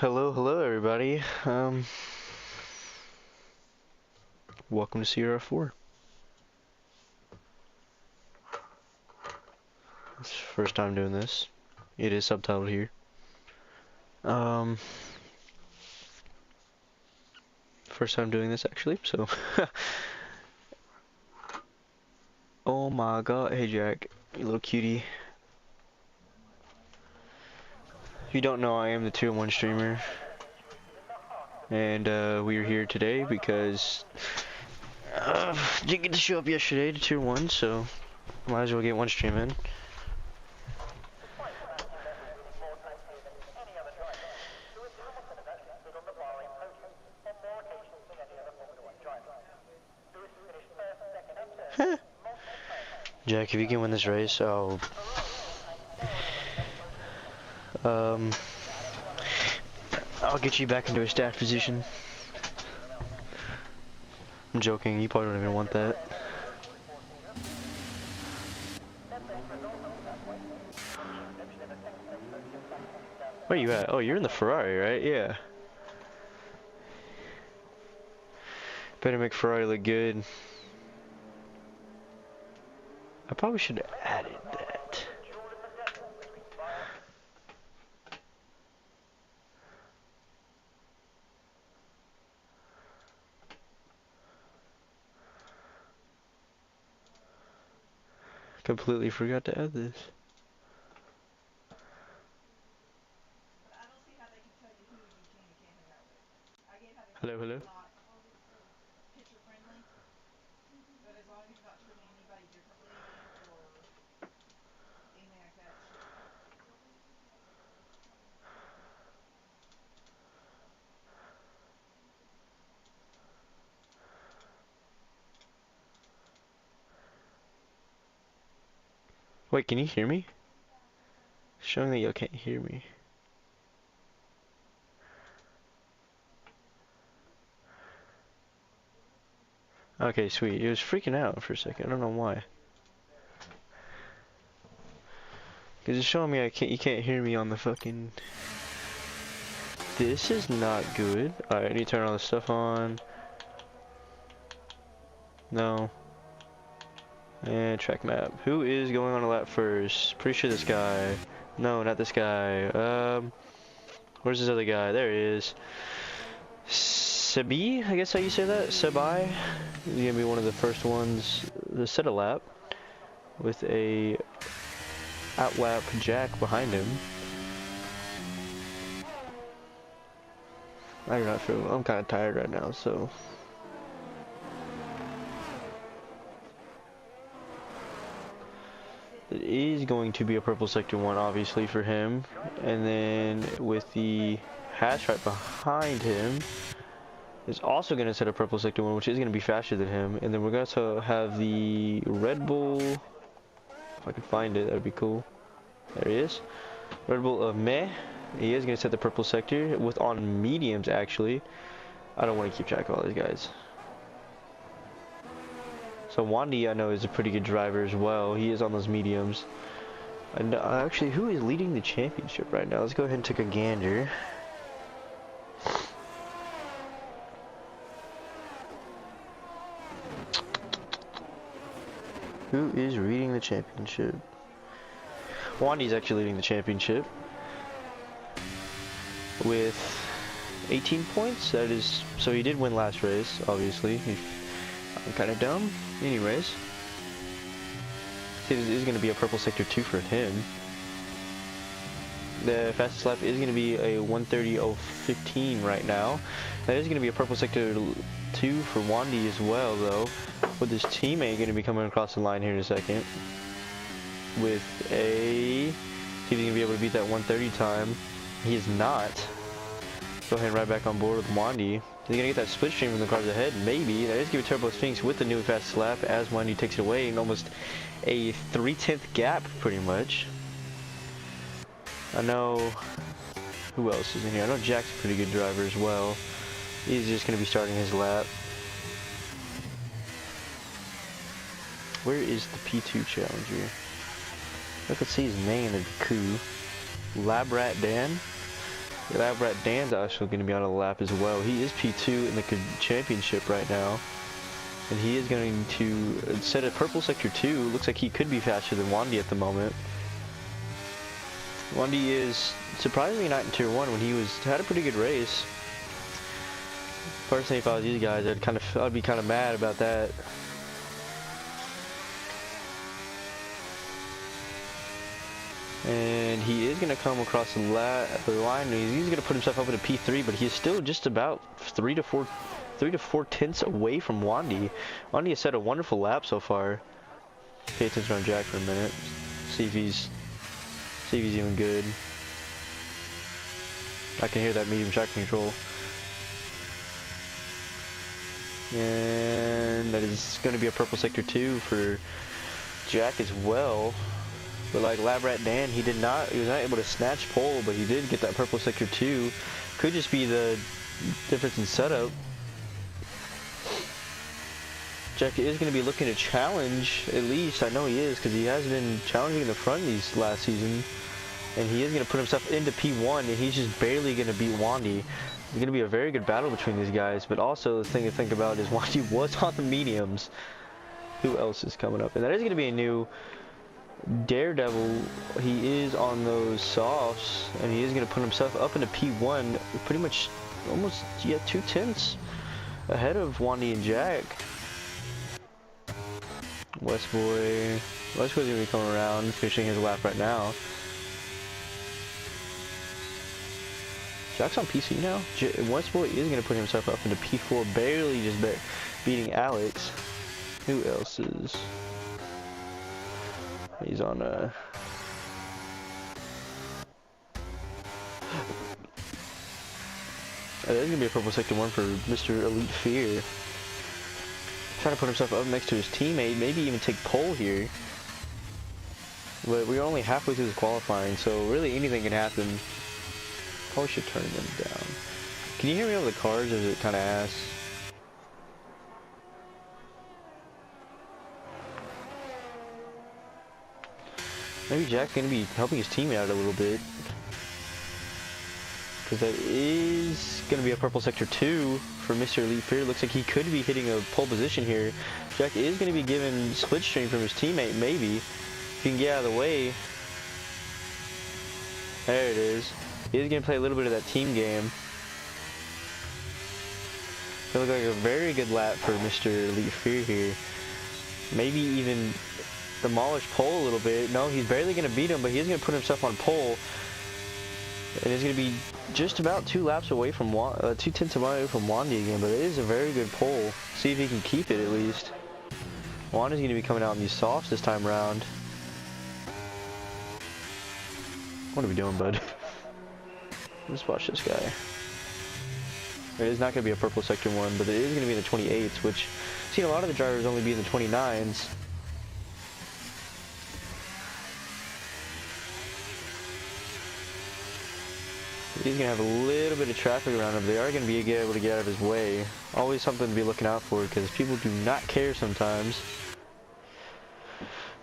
Hello everybody. Welcome to CRF4. It's the first time doing this. It is subtitled here. First time doing this actually, so oh my god, hey Jack, you little cutie. If you don't know, I am the Tier 1 streamer. And we are here today because didn't get to show up yesterday to Tier 1, so might as well get one stream in. Jack, if you can win this race, I'll get you back into a staff position. I'm joking, you probably don't even want that. Where are you at? Oh, you're in the Ferrari, right? Yeah. Better make Ferrari look good. I probably should have added that. Completely forgot to add this. Hello, hello. Wait, can you hear me? Showing that y'all can't hear me. Okay, sweet. It was freaking out for a second. I don't know why. Cause it's showing me you can't hear me on the fucking. This is not good. Alright, I need to turn all this stuff on. No. And track map. Who is going on a lap first? Pretty sure this guy. No, not this guy. Where's this other guy? There he is. Sebi, I guess how you say that? Sebi. He's gonna be one of the first ones to set a lap with a outlap Jack behind him. I do not feel. I'm kind of tired right now, so. It is going to be a purple sector 1, obviously, for him. And then with the hash right behind him, is also going to set a purple sector 1, which is going to be faster than him. And then we're going to have the Red Bull. If I can find it, that would be cool. There he is. Red Bull of Meh. He is going to set the purple sector with on mediums, actually. I don't want to keep track of all these guys. So Wandy, I know, is a pretty good driver as well. He is on those mediums. And actually, who is leading the championship right now? Let's go ahead and take a gander. Who is leading the championship? Wandy's actually leading the championship with 18 points. That is, so he did win last race, obviously. I'm kind of dumb. Anyways, it is going to be a purple sector 2 for him. The fastest lap is going to be a 1:30.015 right now. That is going to be a purple sector 2 for Wandy as well, though. With his teammate going to be coming across the line here in a second. With a, see if he's going to be able to beat that 1:30 time. He is not. Go ahead and right back on board with Wandy. Is he gonna get that split stream from the cars ahead? Maybe. That is give Turbo Sphinx with the new fast lap as Wandy takes it away in almost a 3/10 gap, pretty much. I know who else is in here. I know Jack's a pretty good driver as well. He's just gonna be starting his lap. Where is the P2 challenger? I could see his name in the coup. Lab Rat Dan. Lab Rat Dan's actually going to be on a lap as well. He is P2 in the championship right now. And he is going to set a purple sector 2. Looks like he could be faster than Wandy at the moment. Wandy is surprisingly not in tier 1 when he had a pretty good race. Personally, if I was these guys, I'd be kind of mad about that. And he is going to come across the line. He's going to put himself up into P3, but he's still just about 3 to 4 tenths away from Wandy. Wandy has set a wonderful lap so far. Pay attention on Jack for a minute. See if he's even good. I can hear that medium traction control. And that is going to be a purple sector 2 for Jack as well. But like Lab Rat Dan, he was not able to snatch pole, but he did get that purple sector 2. Could just be the difference in setup. Jack is going to be looking to challenge, at least I know he is, because he has been challenging in the front these last season. And he is going to put himself into P1, and he's just barely going to beat Wandy. It's going to be a very good battle between these guys, but also the thing to think about is Wandy was on the mediums. Who else is coming up? And that is going to be a new Daredevil. He is on those softs, and he is going to put himself up into P1, pretty much almost 2 tenths ahead of Wandy and Jack. Westboy's going to be coming around, finishing his lap right now. Jack's on PC now. Westboy is going to put himself up into P4, barely just beating Alex. Who else is? He's on there's going to be a purple sector 1 for Mr. Elite Fear. Trying to put himself up next to his teammate, maybe even take pole here. But we're only halfway through the qualifying, so really anything can happen. Probably should turn them down. Can you hear me over the cars, or is it kind of ass? Maybe Jack's going to be helping his teammate out a little bit. Because that is going to be a purple sector 2 for Mr. Elite Fear. Looks like he could be hitting a pole position here. Jack is going to be given slipstream from his teammate, maybe. If he can get out of the way. There it is. He is going to play a little bit of that team game. It looks like a very good lap for Mr. Elite Fear here. Maybe even demolish pole a little bit. No, he's barely going to beat him, but he's going to put himself on pole. And he's going to be just about 2 laps away from 2 tenths away from Wandy again, but it is a very good pole. See if he can keep it at least. Wandy's going to be coming out in these softs this time around. What are we doing, bud? Let's watch this guy. It is not going to be a purple sector 1, but it is going to be in the 28s, which I've seen a lot of the drivers only be in the 29s. He's going to have a little bit of traffic around him. They are going to be able to get out of his way. Always something to be looking out for, because people do not care sometimes.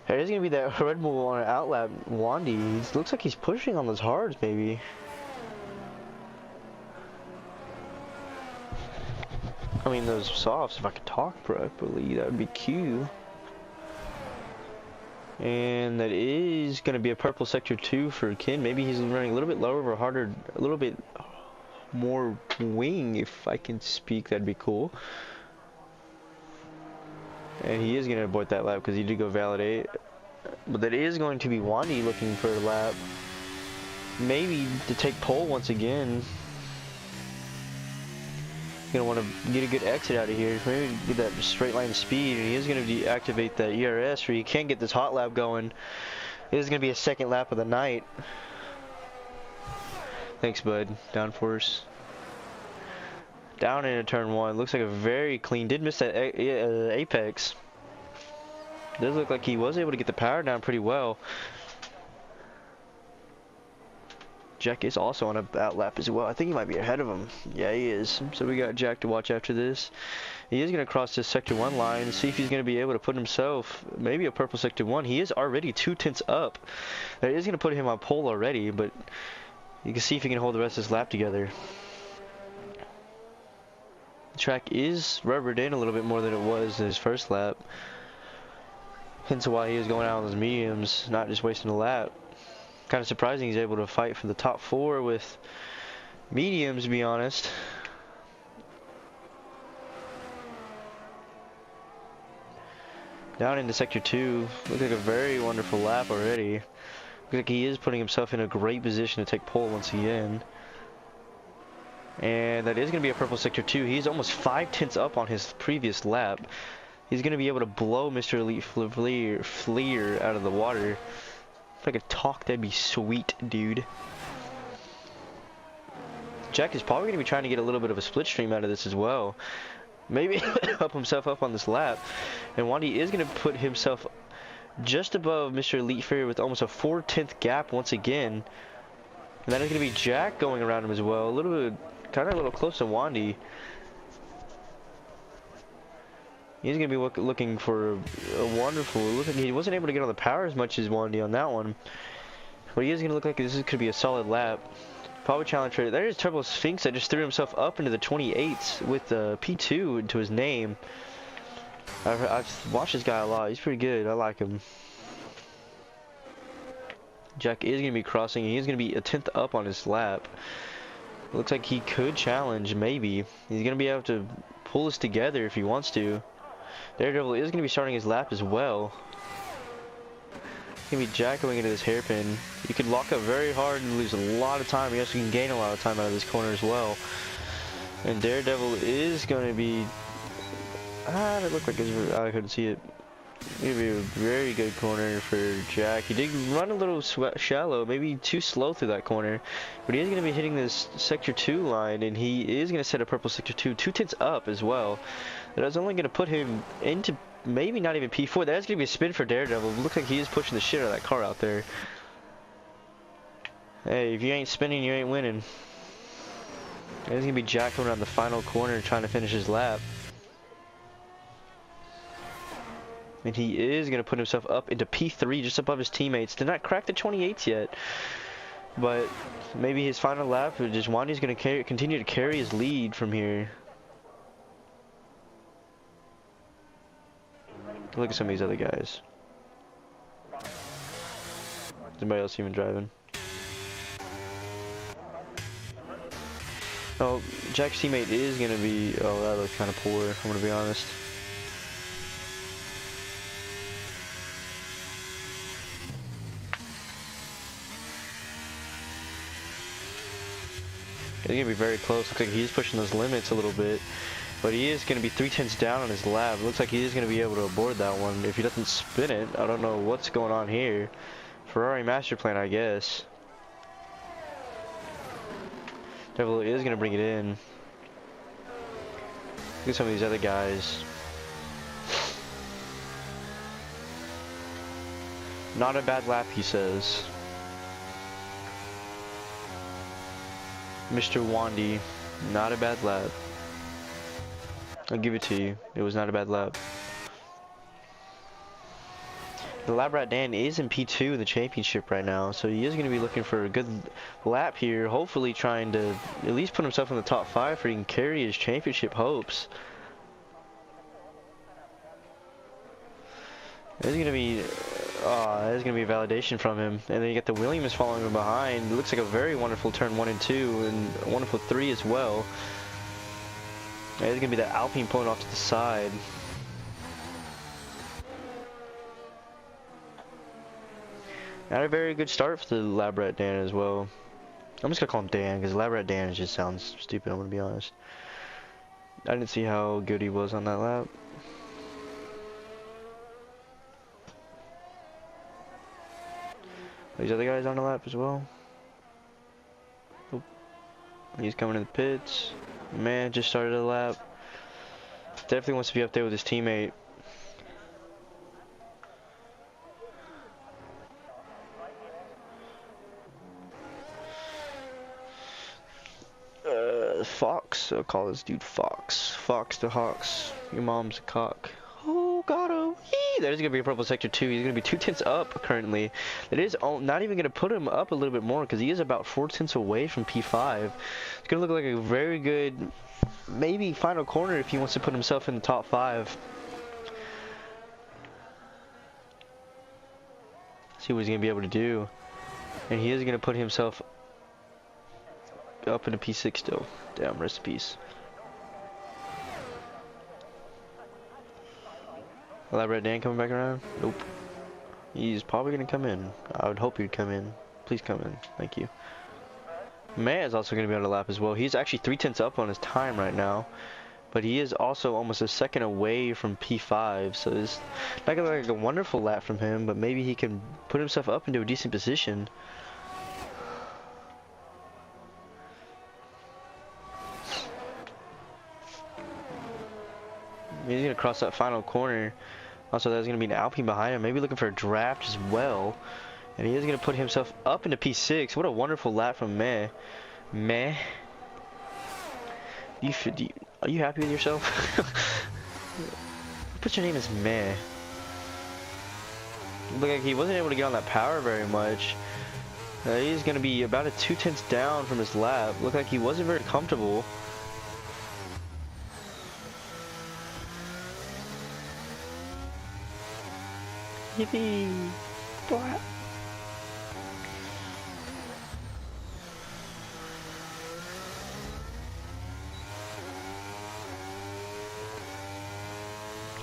There's going to be that Red Bull on an outlap Wandy. He looks like he's pushing on those hards, maybe. I mean, those softs, if I could talk properly, that would be cute. And that is going to be a purple sector 2 for Ken. Maybe he's running a little bit lower or harder, a little bit more wing, if I can speak, that'd be cool. And he is going to abort that lap because he did go validate. But that is going to be Wandy looking for a lap. Maybe to take pole once again. Going to want to get a good exit out of here. Maybe get that straight line speed. And he is going to deactivate that ERS where you can't get this hot lap going. It is going to be a second lap of the night. Thanks, bud. Downforce. Down into turn 1. Looks like a very clean. Did miss that apex. Does look like he was able to get the power down pretty well. Jack is also on a outlap as well. I think he might be ahead of him. Yeah, he is. So we got Jack to watch after this. He is going to cross this sector 1 line, see if he's going to be able to put himself maybe a purple sector 1. He is already 2 tenths up. That is going to put him on pole already, but You can see if he can hold the rest of his lap together. The track is rubbered in a little bit more than it was in his first lap. Hence why he was going out on those mediums, not just wasting a lap. Kind of surprising he's able to fight for the top 4 with mediums, to be honest. Down into sector 2, looks like a very wonderful lap already. Looks like he is putting himself in a great position to take pole once again. And that is going to be a purple sector 2. He's almost 5 tenths up on his previous lap. He's going to be able to blow Mr. Elite Fleer out of the water. If I could talk, that'd be sweet, dude. Jack is probably going to be trying to get a little bit of a split stream out of this as well. Maybe up himself up on this lap. And Wandy is going to put himself just above Mr. Elite Fleer with almost a 4/10 gap once again. And that is going to be Jack going around him as well. A little bit, kind of a little close to Wandy. He's going to be looking for a wonderful... It looks like he wasn't able to get on the power as much as Wandy on that one. But he is going to look like this could be a solid lap. Probably challenge for... There's Turbo Sphinx that just threw himself up into the 28s with P2 into his name. I've watched this guy a lot. He's pretty good. I like him. Jack is going to be crossing. He's going to be a 10th up on his lap. Looks like he could challenge, maybe. He's going to be able to pull this together if he wants to. Daredevil is going to be starting his lap as well. It's going to be Jack going into this hairpin. You could lock up very hard and lose a lot of time. You also can gain a lot of time out of this corner as well. And Daredevil is going to be... it looked like I couldn't see it. It's going to be a very good corner for Jack. He did run a little shallow, maybe too slow through that corner. But he is going to be hitting this Sector 2 line, and he is going to set a purple Sector 2, 2 tenths up as well. That's only going to put him into maybe not even P4. That's going to be a spin for Daredevil. Looks like he is pushing the shit out of that car out there. Hey, if you ain't spinning, you ain't winning. It's going to be Jack coming around the final corner trying to finish his lap. And he is going to put himself up into P3 just above his teammates. Did not crack the 28s yet. But maybe his final lap, just Wandy's going to continue to carry his lead from here. Look at some of these other guys. Is anybody else even driving? Oh, Jack's teammate is going to be... Oh, that looks kind of poor, I'm going to be honest. He's going to be very close. Looks like he's pushing those limits a little bit. But he is going to be 3 tenths down on his lap. Looks like he is going to be able to aboard that one. If he doesn't spin it, I don't know what's going on here. Ferrari master plan, I guess. Devil is going to bring it in. Look at some of these other guys. Not a bad lap, he says. Mr. Wandy, not a bad lap. I'll give it to you. It was not a bad lap. The Lab Rat Dan is in P2 in the championship right now, so he is going to be looking for a good lap here. Hopefully trying to at least put himself in the top 5 so he can carry his championship hopes. There's going to be... there's going to be validation from him. And then you get the Williams following him behind. It looks like a very wonderful turn 1 and 2, and a wonderful 3 as well. There's going to be that Alpine pulling off to the side. Not a very good start for the Lab Rat Dan as well. I'm just going to call him Dan, because Lab Rat Dan just sounds stupid, I'm going to be honest. I didn't see how good he was on that lap. These other guys on the lap as well. Oop. He's coming to the pits. Man, just started a lap. Definitely wants to be up there with his teammate. Fox. I'll call this dude Fox. Fox to Hawks. Your mom's a cock. Oh, got him. There's going to be a purple sector 2. He's going to be 2 tenths up currently. It is not even going to put him up a little bit more because he is about 4 tenths away from P5. It's going to look like a very good, maybe final corner if he wants to put himself in the top 5. See what he's going to be able to do. And he is going to put himself up into P6 still. Damn, rest in peace. Elaborate Dan coming back around? Nope. He's probably going to come in. I would hope he'd come in. Please come in. Thank you. May is also going to be on the lap as well. He's actually 3 tenths up on his time right now. But he is also almost a second away from P5. So it's not going to look like a wonderful lap from him. But maybe he can put himself up into a decent position. He's going to cross that final corner. Also, there's going to be an Alpine behind him. Maybe looking for a draft as well. And he is going to put himself up into P6. What a wonderful lap from Meh. Meh. Are you happy with yourself? Put your name as Meh. Look like he wasn't able to get on that power very much. He's going to be about a 2 tenths down from his lap. Looked like he wasn't very comfortable. Yippee! Blah.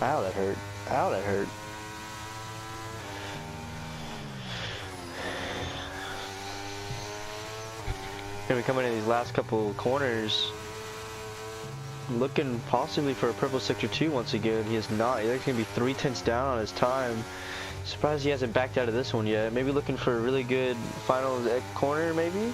Ow, that hurt. Ow, that hurt. Gonna be coming in these last couple corners. Looking possibly for a purple sector 2 once again. He is not. He's gonna be 3 tenths down on his time. Surprised he hasn't backed out of this one yet. Maybe looking for a really good final corner, maybe?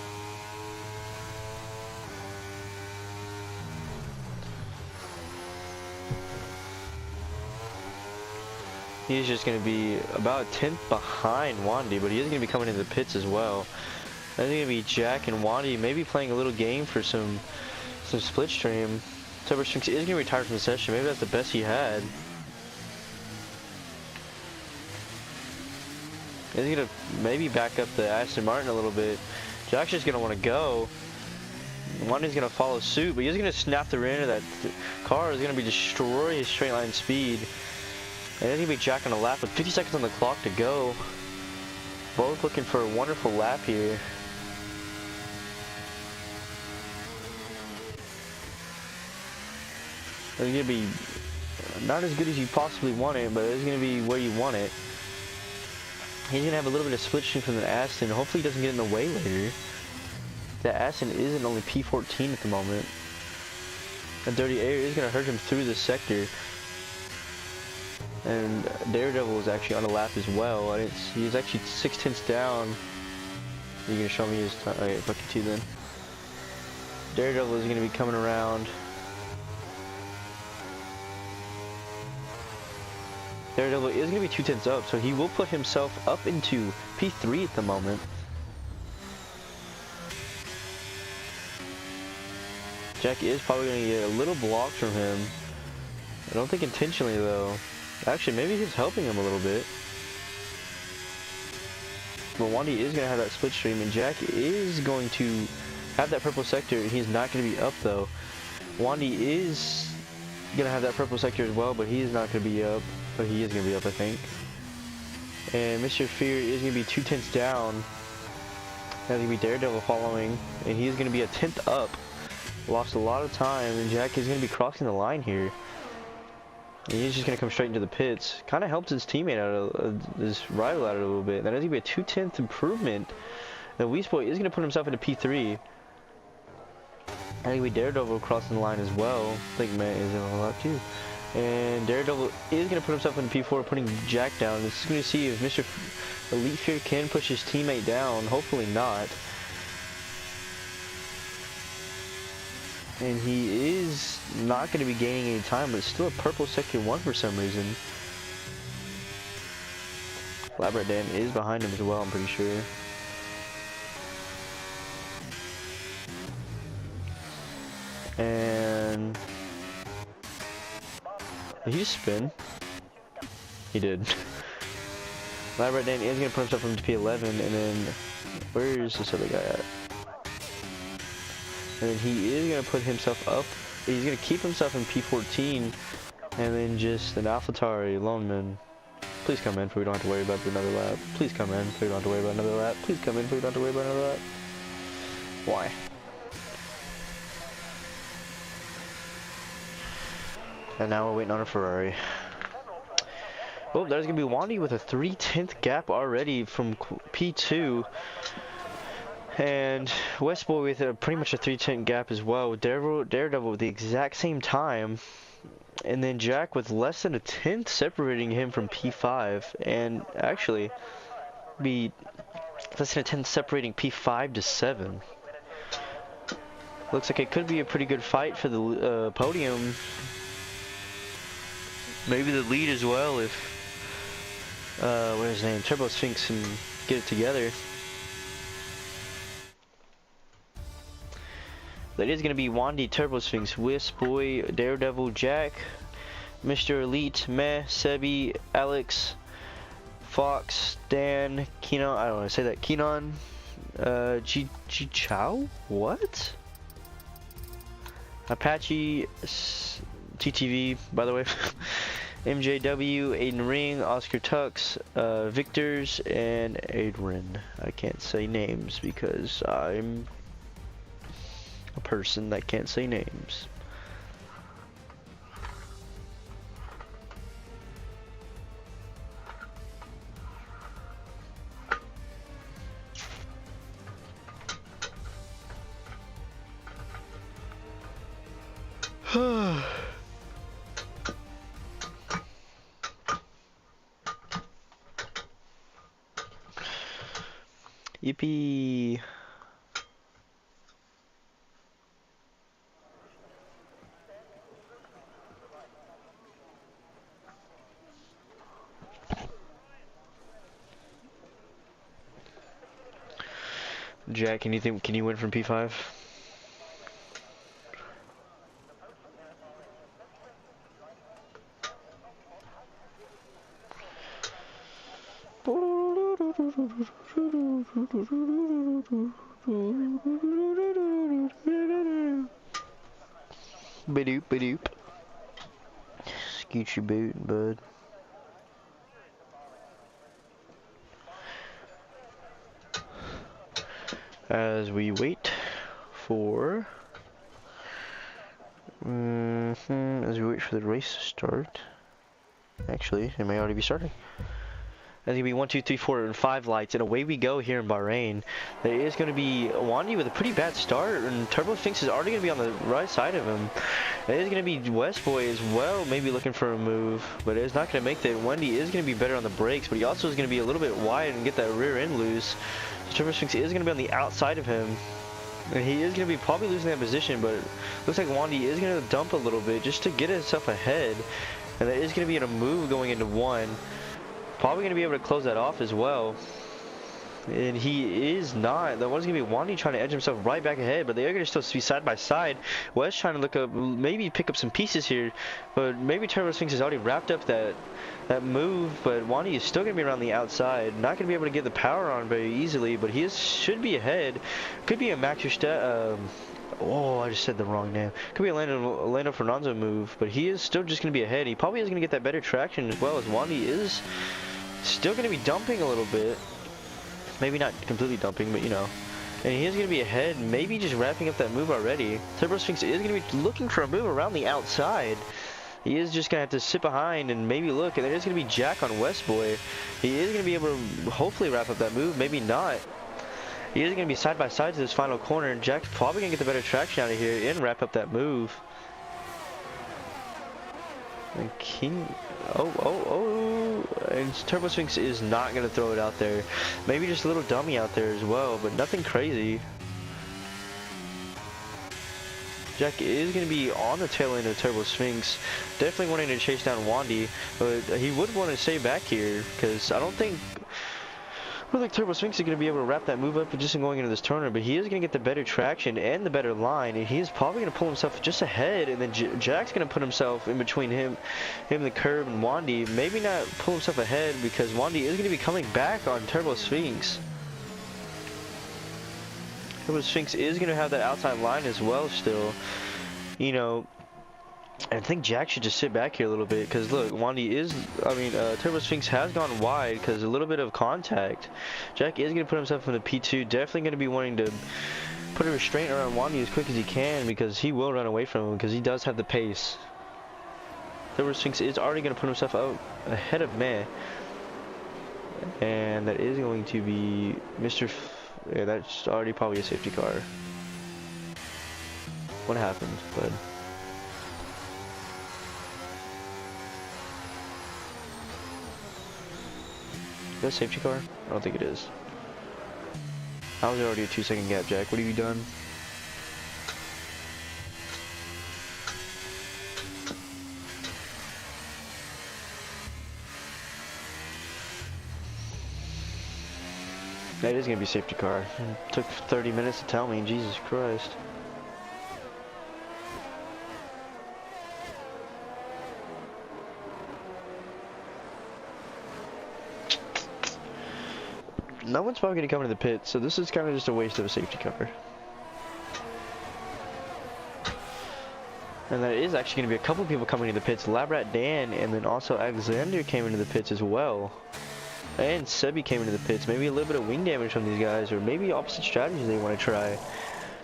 He's just going to be about a 10th behind Wandy, but he is going to be coming into the pits as well. I think going to be Jack and Wandy maybe playing a little game for some split stream. Turbo Strings is going to retire from the session. Maybe that's the best he had. He's going to maybe back up the Aston Martin a little bit. Jack's just going to want to go. Wandy's going to follow suit, but he's going to snap the rear end of that car. Is going to be destroy his straight line speed. And it's going to be Jack on a lap with 50 seconds on the clock to go. Both looking for a wonderful lap here. It's going to be not as good as you possibly want it, but it's going to be where you want it. He's going to have a little bit of split stream from the Aston. Hopefully he doesn't get in the way later. The Aston isn't only P14 at the moment. A dirty air is going to hurt him through the sector. And Daredevil is actually on a lap as well. He's actually 6 tenths down. You're going to show me his time? Okay, fuck you too then. Daredevil is going to be coming around. Daredevil is going to be 2 tenths up, so he will put himself up into P3 at the moment. Jack is probably going to get a little blocked from him. I don't think intentionally though. Actually, maybe he's helping him a little bit. But Wandy is going to have that split stream, and Jack is going to have that purple sector, and he's not going to be up though. Wandy is going to have that purple sector as well, but he is not going to be up. But he is going to be up, I think. And Mr. Fear is going to be 2 tenths down. That's going to be Daredevil following, and he's going to be a 10th up. Lost a lot of time, and Jack is going to be crossing the line here. And he's just going to come straight into the pits. Kind of helps his teammate out, his rival out a little bit. That is going to be a 2/10 improvement. The Weast Boy is going to put himself into P3. I think we Daredevil crossing the line as well. I think Matt is in a lot too. And Daredevil is going to put himself into P4, putting Jack down. This is going to see if Mr. Elite Fear can push his teammate down. Hopefully not. And he is not going to be gaining any time, but it's still a purple sector 1 for some reason. Elaborate Dan is behind him as well, I'm pretty sure. And did he just spin? He did. Elaborate Dan is going to put himself into P11, and then where is this other guy at? And then he is going to put himself up. He's going to keep himself in P14, and then just an AlphaTauri Loneman. Please come in so we don't have to worry about another lap. Please come in so we don't have to worry about another lap. Please come in so we don't have to worry about another lap. Why? And now we're waiting on a Ferrari. Oh, there's going to be Wandy with a 3/10 gap already from P2. And Westboy with pretty much a 3/10 gap as well. Daredevil with the exact same time. And then Jack with less than a 10th separating him from P5. And actually, be less than a 10th separating P5 to 7. Looks like it could be a pretty good fight for the podium. Maybe the lead as well if, what's his name, Turbo Sphinx can get it together. That is going to be Wandy, Turbo Sphinx, Westboy, Daredevil, Jack, Mr. Elite, Meh, Sebi, Alex, Fox, Dan, Keenan, I don't want to say that, Keenan, Chow? What? Apache, TTV, by the way, MJW, Aiden Ring, Oscar Tux, Victors, and Adrian. I can't say names because I'm a person that can't say names. Yippee. Jack, can you win from P5? Ba-doop, ba-doop. Scoot your boot, bud. As we wait for the race to start. Actually, it may already be starting. There's gonna be 1, 2, 3, 4, and 5 lights, and away we go here in Bahrain. There is gonna be Wandy with a pretty bad start, and Turbo Sphinx is already gonna be on the right side of him. It is gonna be Westboy as well, maybe looking for a move, but it's not gonna make that. Wendy is gonna be better on the brakes, but he also is gonna be a little bit wide and get that rear end loose. So Turbo Sphinx is gonna be on the outside of him, and he is gonna be probably losing that position. But it looks like Wandy is gonna dump a little bit just to get himself ahead, and that is gonna be in a move going into 1. Probably going to be able to close that off as well. And he is not. That one's going to be Wandy trying to edge himself right back ahead, but they are going to still be side by side. Wes trying to look up, maybe pick up some pieces here, but maybe Turbo Sphinx has already wrapped up that move, but Wandy is still going to be around the outside. Not going to be able to get the power on very easily, but he should be ahead. Could be a Max oh, I just said the wrong name. Could be a Lando Fernando move, but he is still just going to be ahead. He probably is going to get that better traction as well, as Wandy is still going to be dumping a little bit. Maybe not completely dumping, but you know. And he is going to be ahead, maybe just wrapping up that move already. Turbo Sphinx is going to be looking for a move around the outside. He is just going to have to sit behind and maybe look. And there is going to be Jack on Westboy. He is going to be able to hopefully wrap up that move, maybe not. He is going to be side by side to this final corner, and Jack's probably going to get the better traction out of here and wrap up that move. And and Turbo Sphinx is not going to throw it out there. Maybe just a little dummy out there as well, but nothing crazy. Jack is going to be on the tail end of Turbo Sphinx, definitely wanting to chase down Wandy, but he would want to stay back here, because I don't think I think Turbo Sphinx is going to be able to wrap that move up just in going into this tournament, but he is going to get the better traction and the better line, and he's probably going to pull himself just ahead, and then Jack's going to put himself in between him, the curb, and Wandy. Maybe not pull himself ahead because Wandy is going to be coming back on Turbo Sphinx. Turbo Sphinx is going to have that outside line as well still, you know. I think Jack should just sit back here a little bit because look, Wandy is, Turbo Sphinx has gone wide because a little bit of contact. Jack is going to put himself in the P2, definitely going to be wanting to put a restraint around Wandy as quick as he can because he will run away from him because he does have the pace. Turbo Sphinx is already going to put himself out ahead of Meh. And that is going to be yeah, that's already probably a safety car. What happened, bud? Is that a safety car? I don't think it is. I was already a 2-second gap, Jack. What have you done? That is going to be a safety car. It took 30 minutes to tell me. Jesus Christ. No one's probably going to come into the pit, so this is kind of just a waste of a safety car. And there is actually going to be a couple people coming into the pits. Labrat Dan and then also Alexander came into the pits as well. And Sebi came into the pits. Maybe a little bit of wing damage from these guys, or maybe opposite strategies they want to try.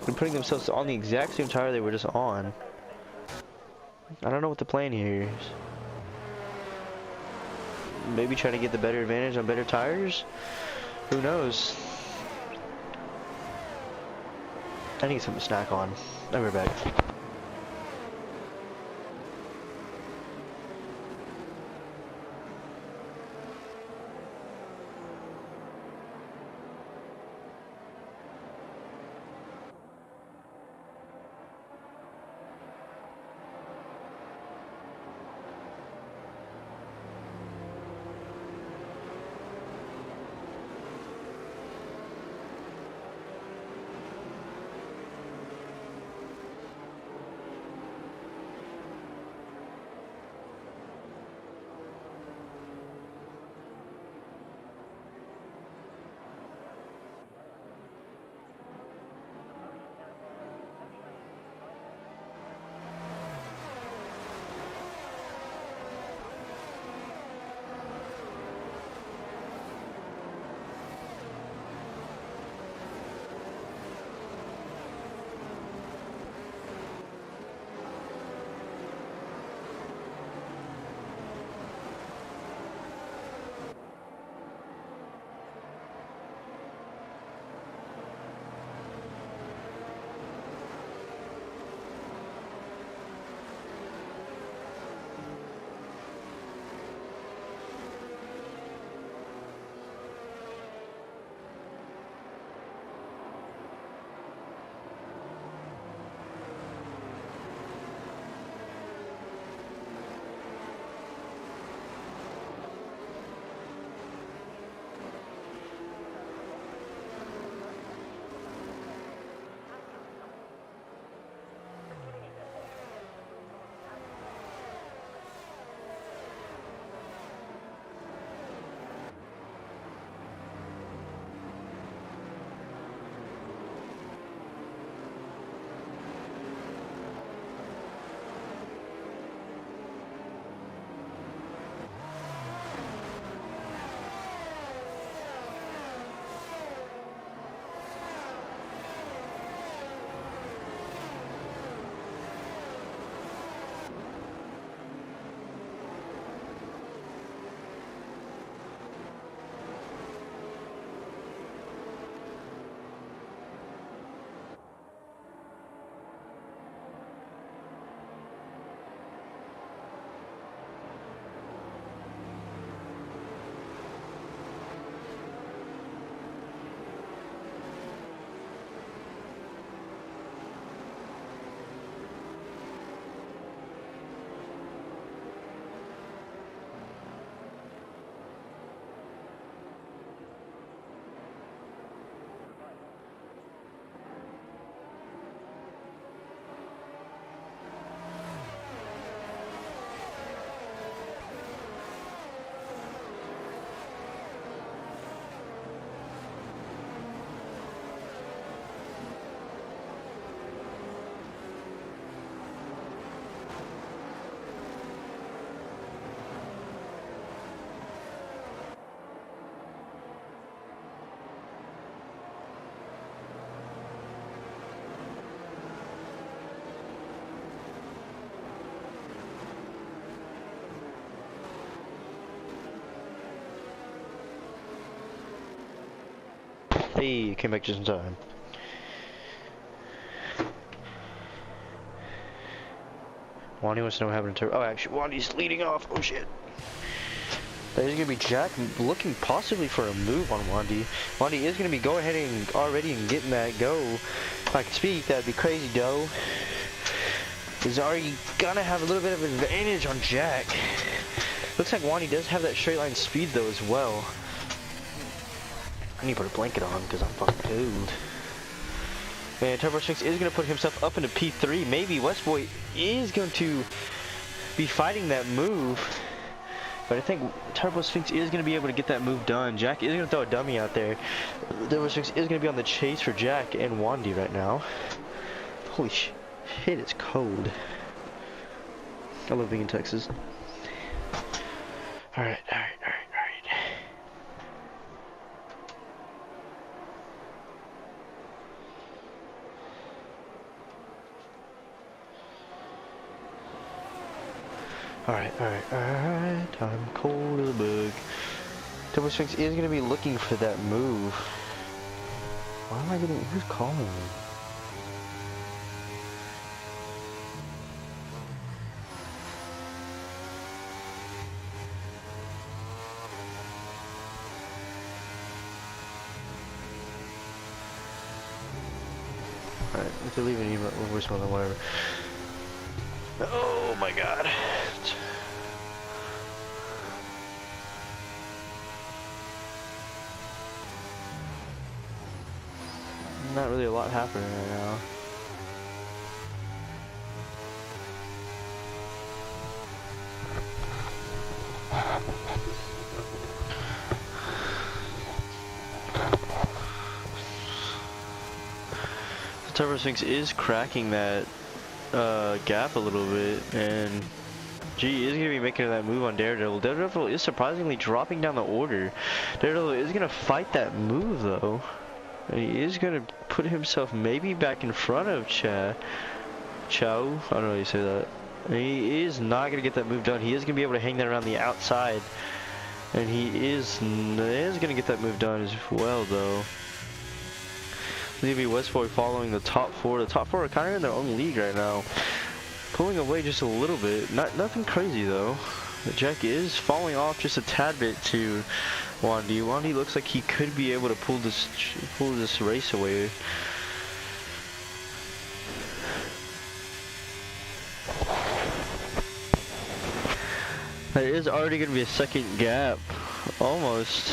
They're putting themselves on the exact same tire they were just on. I don't know what the plan here is. Maybe try to get the better advantage on better tires? Who knows? I need something to snack on. I'll be right back. Hey, came back just in time. Wandy wants to know what happened to her. Oh, actually, Wandy's leading off. Oh, shit. There's going to be Jack looking possibly for a move on Wandy. Wandy is going to be going ahead and already and getting that go. If I could speak, that'd be crazy, though. He's already going to have a little bit of advantage on Jack. Looks like Wandy does have that straight line speed, though, as well. I need to put a blanket on because I'm fucking cold. And Turbo Sphinx is going to put himself up into P3. Maybe Westboy is going to be fighting that move. But I think Turbo Sphinx is going to be able to get that move done. Jack is going to throw a dummy out there. Turbo Sphinx is going to be on the chase for Jack and Wandy right now. Holy shit, it's cold. I love being in Texas. Alright. Alright. I'm cold as a bug. Turbo Sphinx is going to be looking for that move. Why am I getting... Who's calling me? Alright, if they leave an email or voicemail, then whatever. Oh my god. Not really a lot happening right now. The Turbo Sphinx is cracking that gap a little bit, and G is going to be making that move on Daredevil. Daredevil is surprisingly dropping down the order. Daredevil is going to fight that move though. And he is going to put himself maybe back in front of Chow. I don't know how you say that. And he is not going to get that move done. He is going to be able to hang that around the outside. And he is going to get that move done as well, though. It's going to be Westboy following the top four. The top four are kind of in their own league right now. Pulling away just a little bit. Nothing crazy, though. Jack is falling off just a tad bit to Wandy. Wandy looks like he could be able to pull this race away. There is already going to be a second gap, almost,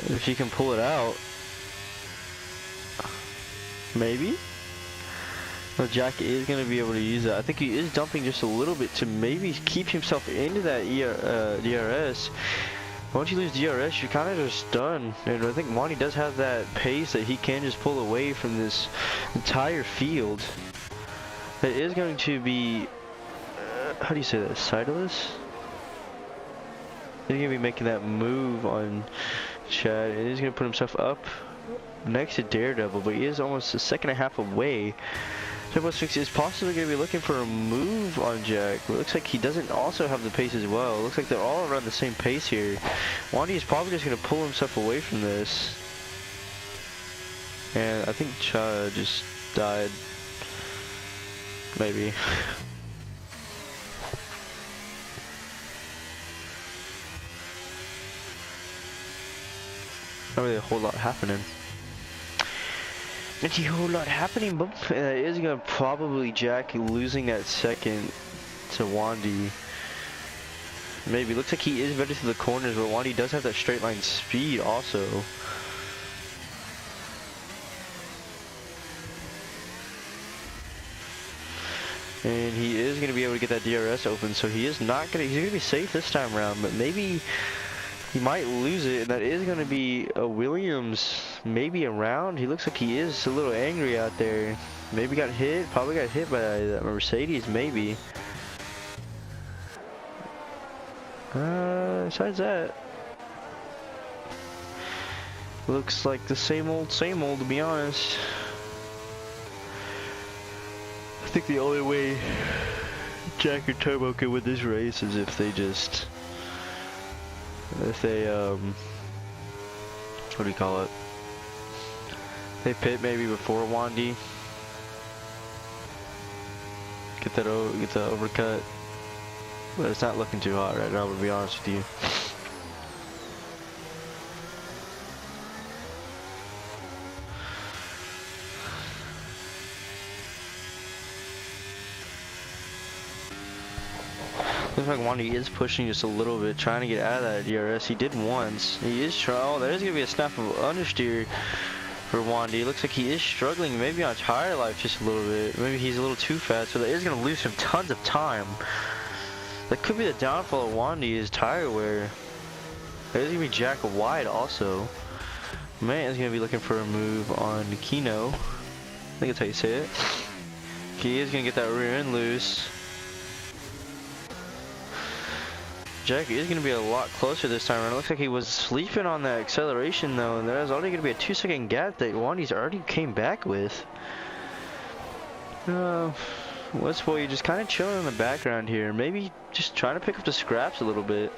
if he can pull it out. Maybe? Well, Jack is going to be able to use that. I think he is dumping just a little bit to maybe keep himself into that DRS. Once you lose DRS, you're kind of just done. And I think Wandy does have that pace that he can just pull away from this entire field. That is going to be, how do you say that, sightless? He's going to be making that move on Chad. And he's going to put himself up next to Daredevil, but he is almost a second and a half away. Turbo Sphinx is possibly going to be looking for a move on Jack. It looks like he doesn't also have the pace as well. It looks like they're all around the same pace here. Wandy is probably just going to pull himself away from this. And I think Cha just died. Maybe. Not really a whole lot happening. Not a whole lot happening, but is gonna probably Jack losing that second to Wandy. Maybe. Looks like he is better to the corners, but Wandy does have that straight line speed also. And he is gonna be able to get that DRS open, so he's gonna be safe this time around, but maybe he might lose it, and that is going to be a Williams maybe around. He looks like he is a little angry out there. Maybe got hit, probably got hit by that Mercedes, maybe. Besides that, looks like the same old, to be honest. I think the only way Jack or Turbo could win this race is if they just... what do you call it? They pit maybe before Wandy. Get the overcut. But it's not looking too hot right now, to be honest with you. Looks like Wandy is pushing just a little bit, trying to get out of that DRS. He did once. He is trying. Oh, there's going to be a snap of understeer for Wandy. Looks like he is struggling maybe on tire life just a little bit. Maybe he's a little too fast, so that is going to lose him tons of time. That could be the downfall of Wandy, is tire wear. There's going to be Jack wide also. Man is going to be looking for a move on Kino. I think that's how you say it. He is going to get that rear end loose. Jack is going to be a lot closer this time around. It looks like he was sleeping on that acceleration though, and there's already going to be a 2-second gap that Wandy's already came back with. Westboy just kind of chilling in the background here. Maybe just trying to pick up the scraps a little bit.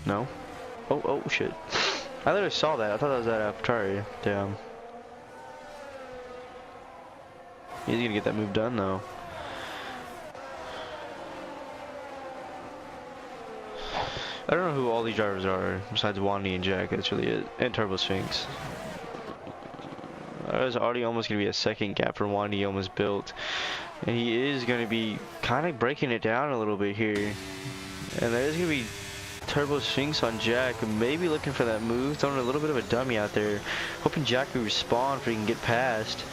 No. Oh shit. I literally saw that. I thought that was that Atari. Damn. He's going to get that move done though. I don't know who all these drivers are besides Wandy and Jack. That's really it. And Turbo Sphinx. There's already almost going to be a second gap for Wandy almost built. And he is going to be kind of breaking it down a little bit here. And there's going to be Turbo Sphinx on Jack. Maybe looking for that move. Throwing a little bit of a dummy out there. Hoping Jack will respawn so he can get past.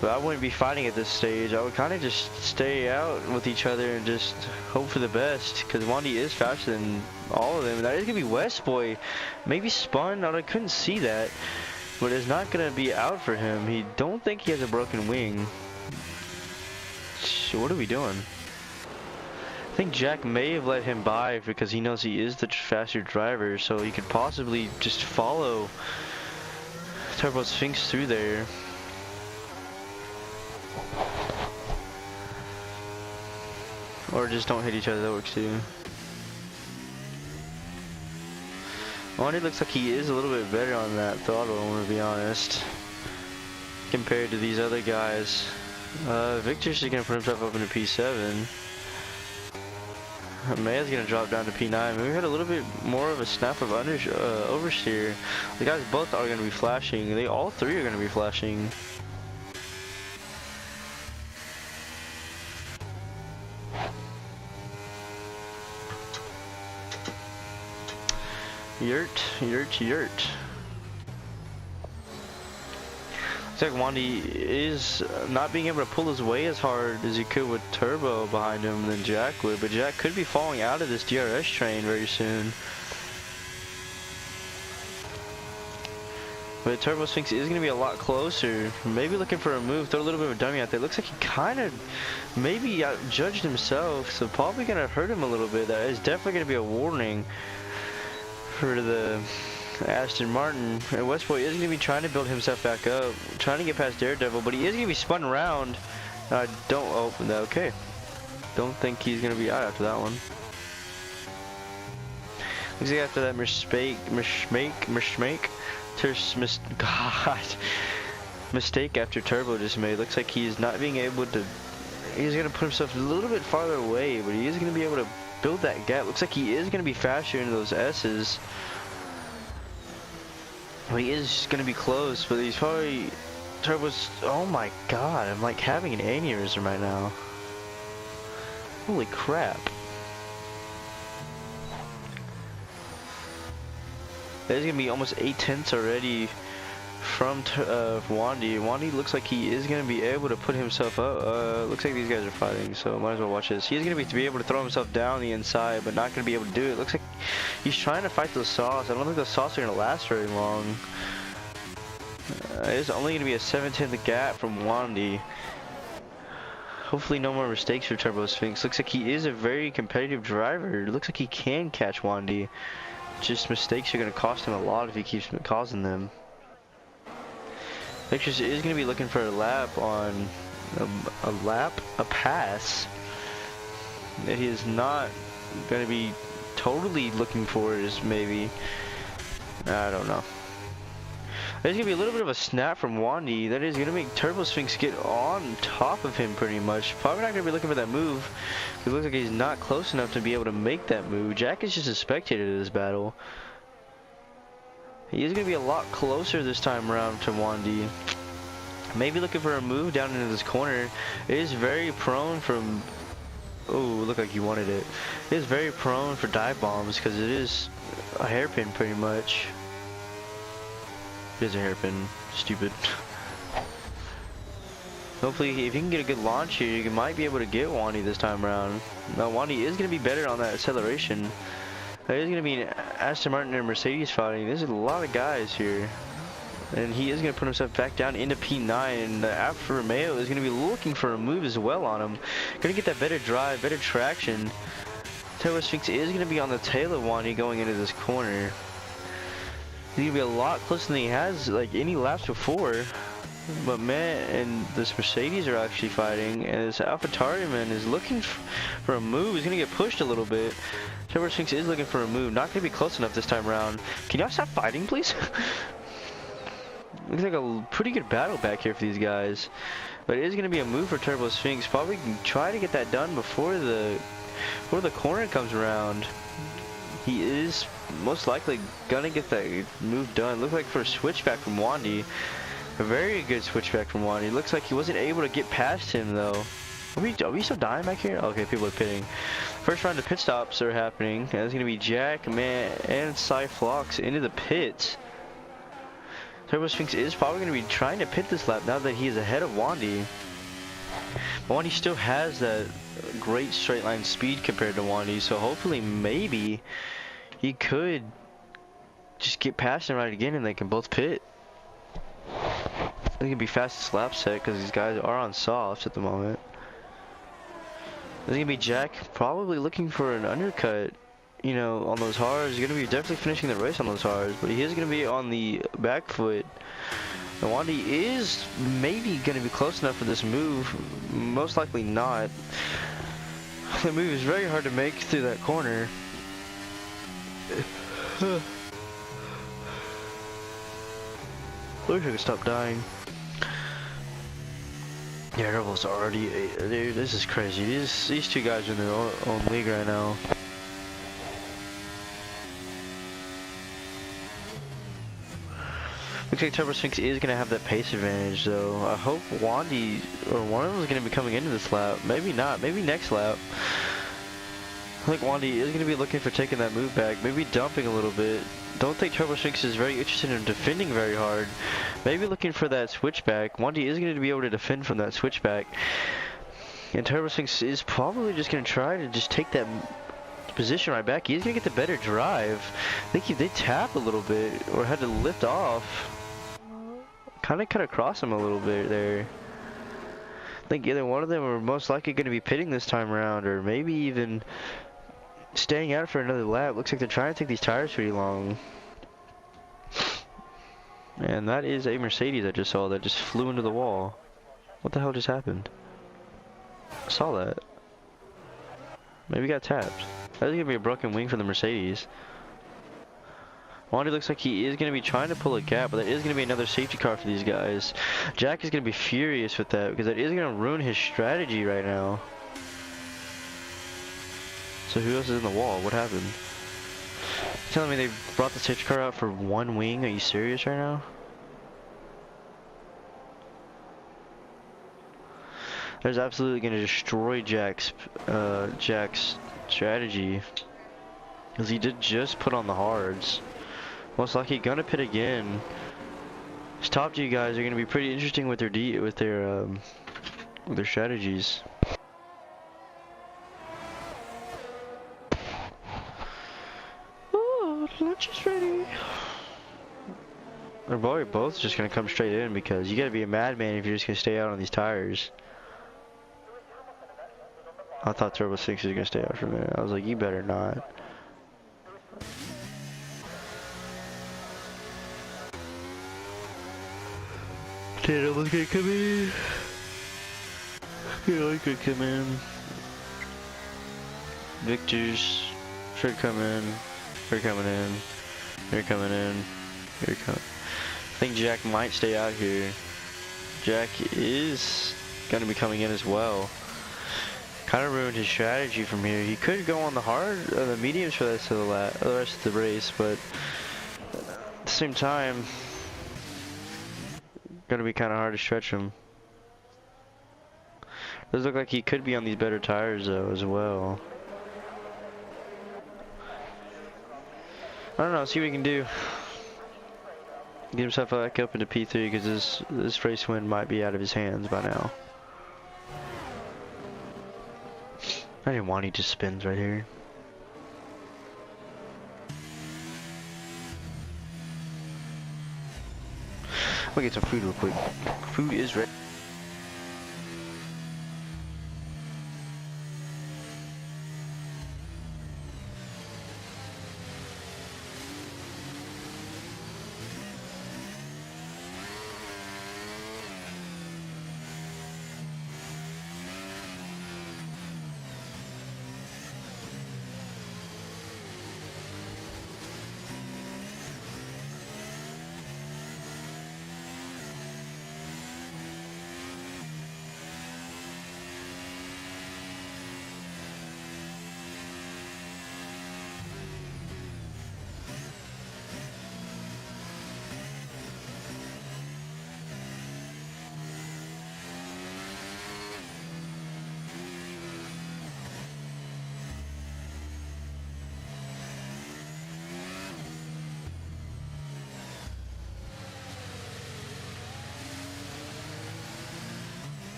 But I wouldn't be fighting at this stage. I would kind of just stay out with each other and just hope for the best. Because Wandy is faster than all of them. That is going to be Westboy. Maybe spun. I couldn't see that. But it's not going to be out for him. He don't think he has a broken wing. So what are we doing? I think Jack may have let him by because he knows he is the faster driver. So he could possibly just follow Turbo Sphinx through there. Or just don't hit each other, that works too. Wandy looks like he is a little bit better on that throttle, I'm gonna be honest, compared to these other guys. Victor's just gonna put himself up into P7. Maya's gonna drop down to P9. We had a little bit more of a snap of oversteer. The guys both are gonna be flashing. They all three are gonna be flashing. Yurt. Looks like Wandy is not being able to pull his way as hard as he could with Turbo behind him than Jack would, but Jack could be falling out of this DRS train very soon. But Turbo Sphinx is going to be a lot closer. Maybe looking for a move, throw a little bit of a dummy out there. Looks like he kind of maybe judged himself, so probably going to hurt him a little bit. That is definitely going to be a warning for the Aston Martin. And Westboy is going to be trying to build himself back up, trying to get past Daredevil, but he is going to be spun around. Okay. Don't think he's going to be out after that one. Looks like after that mistake after Turbo just made, looks like he's not being able to, he's going to put himself a little bit farther away, but he is going to be able to build that gap. Looks like he is going to be faster into those S's. Well, he is going to be close, but he's probably, Turbo's, oh my god, I'm like having an aneurysm right now. Holy crap. There's going to be almost 8 tenths already from Wandy. Wandy looks like he is going to be able to put himself up. Looks like these guys are fighting, so might as well watch this. He's going to be able to throw himself down the inside, but not going to be able to do it. Looks like he's trying to fight those sauce. I don't think those sauce are going to last very long. It's only going to be a 7/10 gap from Wandy. Hopefully no more mistakes for Turbo Sphinx. Looks like he is a very competitive driver. It looks like he can catch Wandy. Just mistakes are going to cost him a lot if he keeps causing them. Victor's is going to be looking for a lap on a pass that he is not going to be totally looking for. Is maybe, I don't know. There's going to be a little bit of a snap from Wandy. That is going to make Turbo Sphinx get on top of him pretty much. Probably not going to be looking for that move. It looks like he's not close enough to be able to make that move. Jack is just a spectator to this battle. He is going to be a lot closer this time around to Wandy. Maybe looking for a move down into this corner. It is very prone from... Oh, looked like he wanted it. It is very prone for dive bombs because it is a hairpin pretty much. It is a hairpin. Stupid. Hopefully, if you can get a good launch here, you might be able to get Wandy this time around. Now, Wandy is going to be better on that acceleration. There is going to be an Aston Martin and Mercedes fighting. There's a lot of guys here. And he is going to put himself back down into P9, and the Alfa Romeo is going to be looking for a move as well on him. Going to get that better drive, better traction. Turbo Sphinx is going to be on the tail of Wandy going into this corner. He's going to be a lot closer than he has like any laps before. But man, and this Mercedes are actually fighting, and this AlphaTauri man is looking for a move. He's going to get pushed a little bit. Turbo Sphinx is looking for a move. Not going to be close enough this time around. Can y'all stop fighting, please? Looks like a pretty good battle back here for these guys. But it is going to be a move for Turbo Sphinx. Probably can try to get that done before the corner comes around. He is most likely going to get that move done. Looks like for a switchback from Wandy. A very good switchback from Wandy. Looks like he wasn't able to get past him though. Are we still dying back here? Okay, people are pitting. First round of pit stops are happening. And it's going to be Jack, Man, and Cyflox into the pits. Turbo Sphinx is probably going to be trying to pit this lap now that he is ahead of Wandy. But Wandy still has that great straight line speed compared to Wandy, so hopefully maybe he could just get past him right again and they can both pit. It could be fastest lap set because these guys are on softs at the moment. There's going to be Jack probably looking for an undercut. You know, on those hards. He's going to be definitely finishing the race on those hards, but he is going to be on the back foot. And Wandy is maybe going to be close enough for this move. Most likely not. The move is very hard to make through that corner. I wish I could stop dying. Yeah, Rebel's already... Dude, this is crazy. These two guys are in their own league right now. Looks like Turbo Sphinx is going to have that pace advantage, though. I hope Wandy, or one of them is going to be coming into this lap. Maybe not. Maybe next lap. I think Wandy is going to be looking for taking that move back. Maybe dumping a little bit. Don't think Turbo Sphinx is very interested in defending very hard. Maybe looking for that switchback. Wandy is going to be able to defend from that switchback. And Turbo Sphinx is probably just going to try to just take that position right back. He's going to get the better drive. I think he did tap a little bit, or had to lift off. Kind of cut across him a little bit there. I think either one of them are most likely going to be pitting this time around, or maybe even staying out for another lap. Looks like they're trying to take these tires pretty long. And that is a Mercedes I just saw that just flew into the wall. What the hell just happened? I saw that. Maybe got tapped. That's going to be a broken wing for the Mercedes. Wandy looks like he is going to be trying to pull a gap, but that is going to be another safety car for these guys. Jack is going to be furious with that because that is going to ruin his strategy right now. So who else is in the wall? What happened? You're telling me they brought the safety car out for one wing? Are you serious right now? That's absolutely going to destroy Jack's strategy, because he did just put on the hards. Most likely gonna pit again. These top G guys are gonna be pretty interesting with their strategies. Oh, lunch is ready. They're probably both just gonna come straight in because you gotta be a madman if you're just gonna stay out on these tires. I thought Turbo Sphinx was gonna stay out for a minute. I was like, you better not. Taylor was gonna come in. Yeah, I could come in. Victor's should come in. They're coming in. They're coming in. They're coming. think Jack might stay out here. Jack is going to be coming in as well. Kind of ruined his strategy from here. He could go on the the mediums for the rest of the race, but at the same time, going to be kind of hard to stretch him. Does look like he could be on these better tires though as well. I don't know. See what he can do. Get himself back up into P3 because this race win might be out of his hands by now. I didn't want he just spins right here. I'm gonna get some food real quick. Food is ready.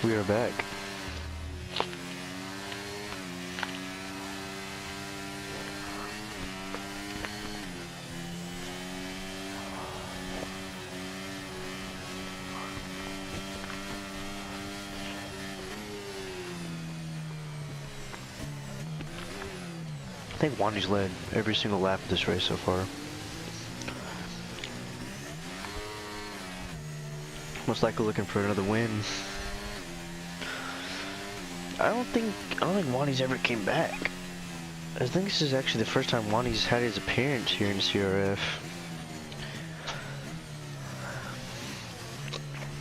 We are back. I think Wandy's led every single lap of this race so far. Most likely looking for another win. I don't think Wandy's ever came back. I think this is actually the first time Wandy's had his appearance here in CRF.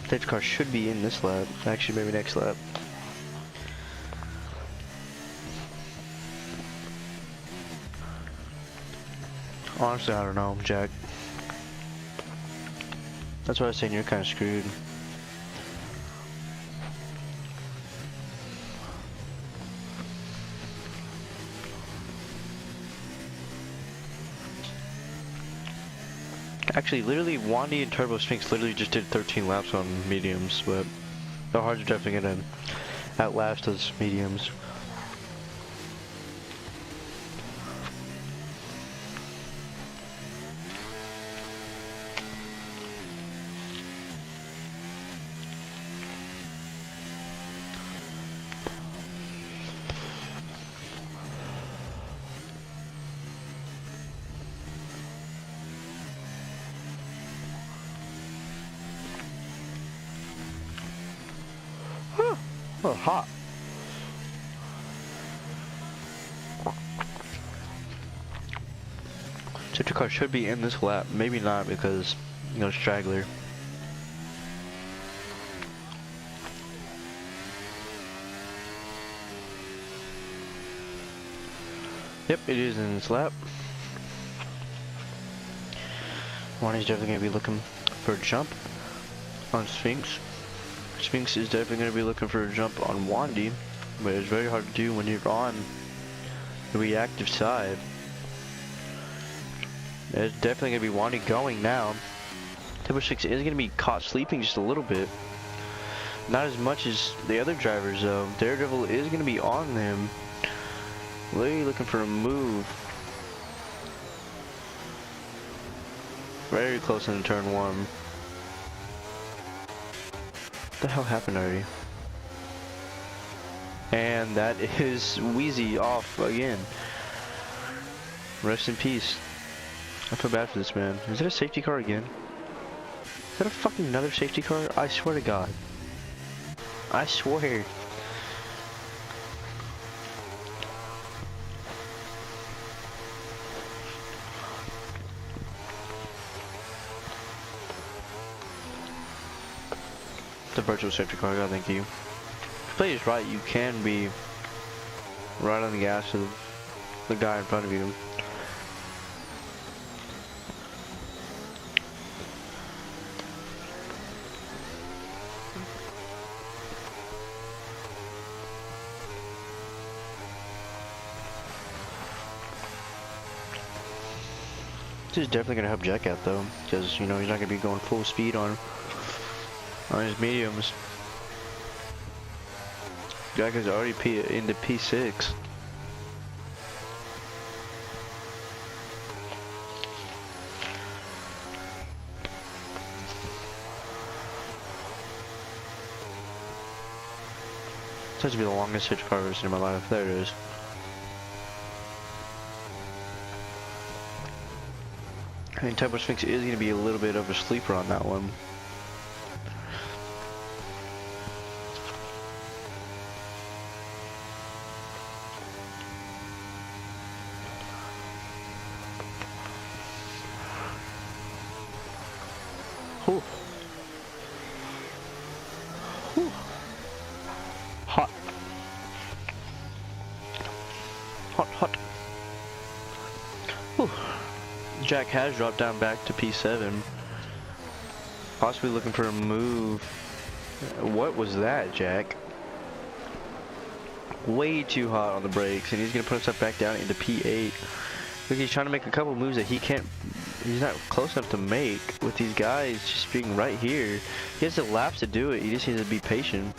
That car should be in this lap. Actually, maybe next lap. Honestly, I don't know, Jack. That's why I was saying you're kind of screwed. Actually, literally, Wandy and Turbo Sphinx literally just did 13 laps on mediums, but the hards are definitely gonna outlast those mediums. Oh, hot. Safety car should be in this lap. Maybe not because, you know, straggler. Yep, it is in this lap. Wandy's definitely going to be looking for a jump on Sphinx. Sphinx is definitely going to be looking for a jump on Wandy, but it's very hard to do when you're on the reactive side. It's definitely going to be Wandy going now. Turbo 6 is going to be caught sleeping just a little bit. Not as much as the other drivers though. Daredevil is going to be on him. Really looking for a move. Very close in turn 1. What the hell happened already? And that is Wheezy off again. Rest in peace. I feel bad for this man. Is it a safety car again? Is that a fucking another safety car? I swear to God. I swear. The virtual safety car, God, thank you. If you play this right, you can be right on the gas of the guy in front of you. This is definitely gonna help Jack out though, because you know he's not gonna be going full speed on his mediums. Jack is already into P6. This has to be the longest hitch car I've ever seen in my life. There it is. I think Turbo Sphinx is going to be a little bit of a sleeper on that one. Whew. Whew. Hot. Hot, hot. Whew. Jack has dropped down back to P7. Possibly looking for a move. What was that, Jack? Way too hot on the brakes, and he's gonna put himself back down into P8. Look, he's trying to make a couple moves that he can't. He's not close enough to make with these guys just being right here. He has the laps to do it. He just needs to be patient.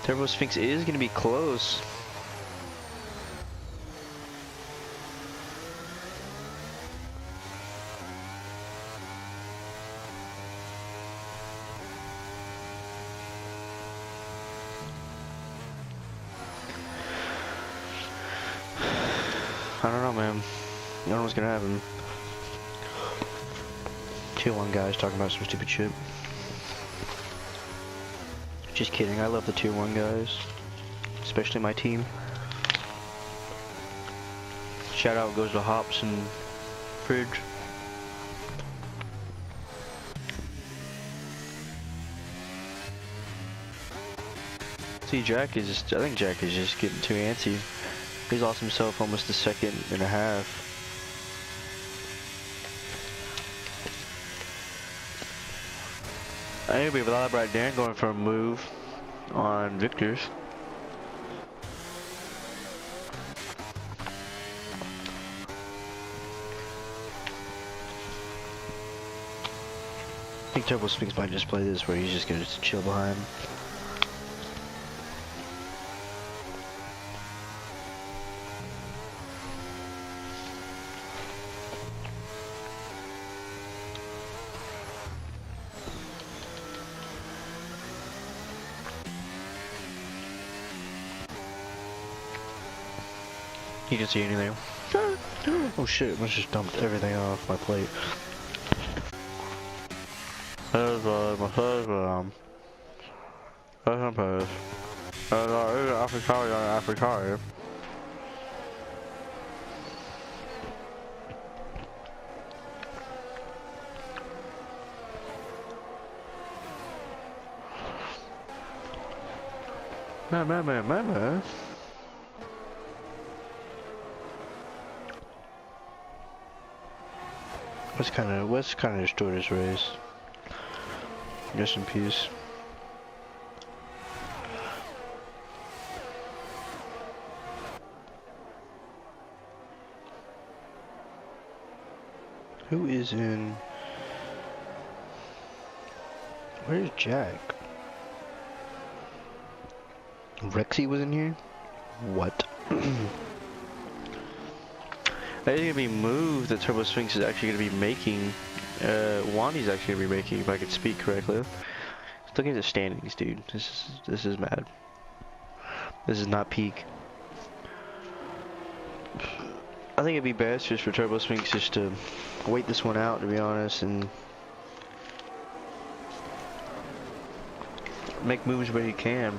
Turbo Sphinx is gonna be close. I don't know, man. I don't know what's gonna happen. Tier 1 guys talking about some stupid shit. Just kidding, I love the Tier 1 guys. Especially my team. Shout out goes to Hops and Fridge. See, Jack is just, I think Jack is just getting too antsy. He's lost himself almost a second and a half. Anyway, without right there, going for a move on Victor's. I think Turbo Sphinx might just play this where he's just gonna chill behind. You can see anything. Oh shit, I just dumped everything off my plate. There's my husband. There's some place. There's Africari on Africari. Man. What's kind of destroyed this race? Rest in peace. Who is in? Where's Jack? Rexy was in here? What? That is going to be moved that Turbo Sphinx is actually going to be making. Wandy's actually going to be making, if I could speak correctly. Looking at the standings, dude. This is mad. This is not peak. I think it'd be best just for Turbo Sphinx just to wait this one out, to be honest, and make moves where he can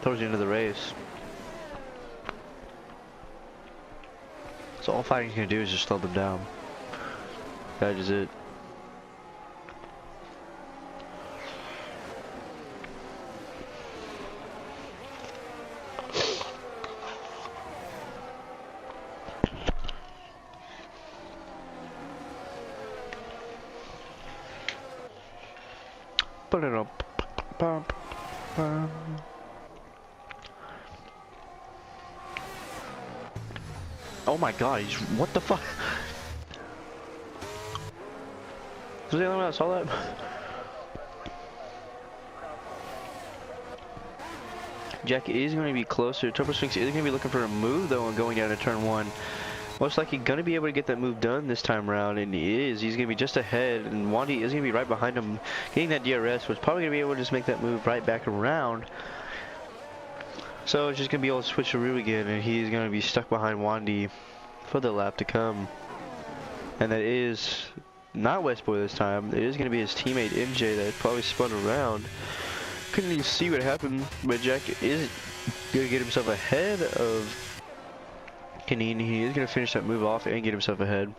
towards the end of the race. So all fighting's gonna do is just slow them down. That is it. Put it up. Bump. Oh my god, he's, what the fuck? Was the only one that saw that? Jack is going to be closer. Turbo Sphinx is going to be looking for a move though and going down to turn 1. Most likely going to be able to get that move done this time around, and he is. He's going to be just ahead, and Wandy is going to be right behind him. Getting that DRS was probably going to be able to just make that move right back around. So it's just going to be able to switch the route again, and he's going to be stuck behind Wandy for the lap to come. And that is not Westboy this time. It is going to be his teammate MJ that probably spun around. Couldn't even see what happened, but Jack is going to get himself ahead of Kanine. He is going to finish that move off and get himself ahead.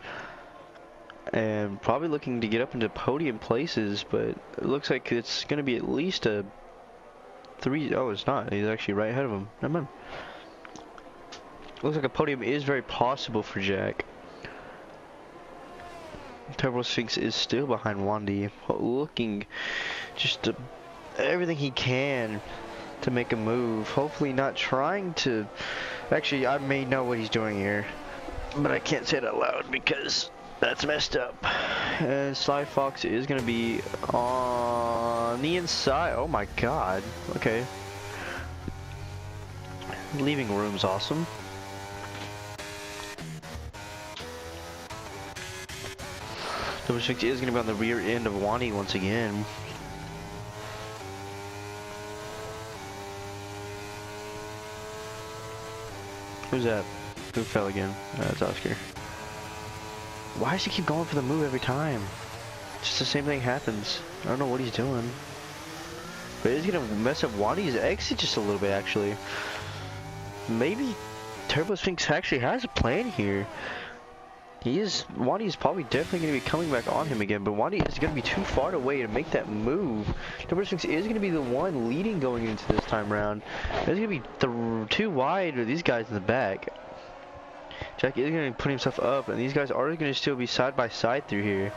And probably looking to get up into podium places, but it looks like it's going to be at least a 3. Oh, it's not. He's actually right ahead of him. Never mind. Looks like a podium is very possible for Jack. Turbo Sphinx is still behind Wandy, looking just to everything he can to make a move. Hopefully not trying to... Actually, I may know what he's doing here, but I can't say it out loud because that's messed up. And Sly Fox is going to be on the inside. Oh my god. Okay. Leaving room's awesome. Turbo Sphinx is going to be on the rear end of Wandy once again. Who's that? Who fell again? That's Oscar. Why does he keep going for the move every time? Just the same thing happens. I don't know what he's doing. But he's gonna mess up Wandy's exit just a little bit, actually. Maybe Turbo Sphinx actually has a plan here. Wandy is probably definitely going to be coming back on him again, but Wandy is going to be too far away to make that move. Turbo Sphinx is going to be the one leading going into this time round. There's going to be too wide with these guys in the back. Jack is going to put himself up, and these guys are going to still be side by side through here.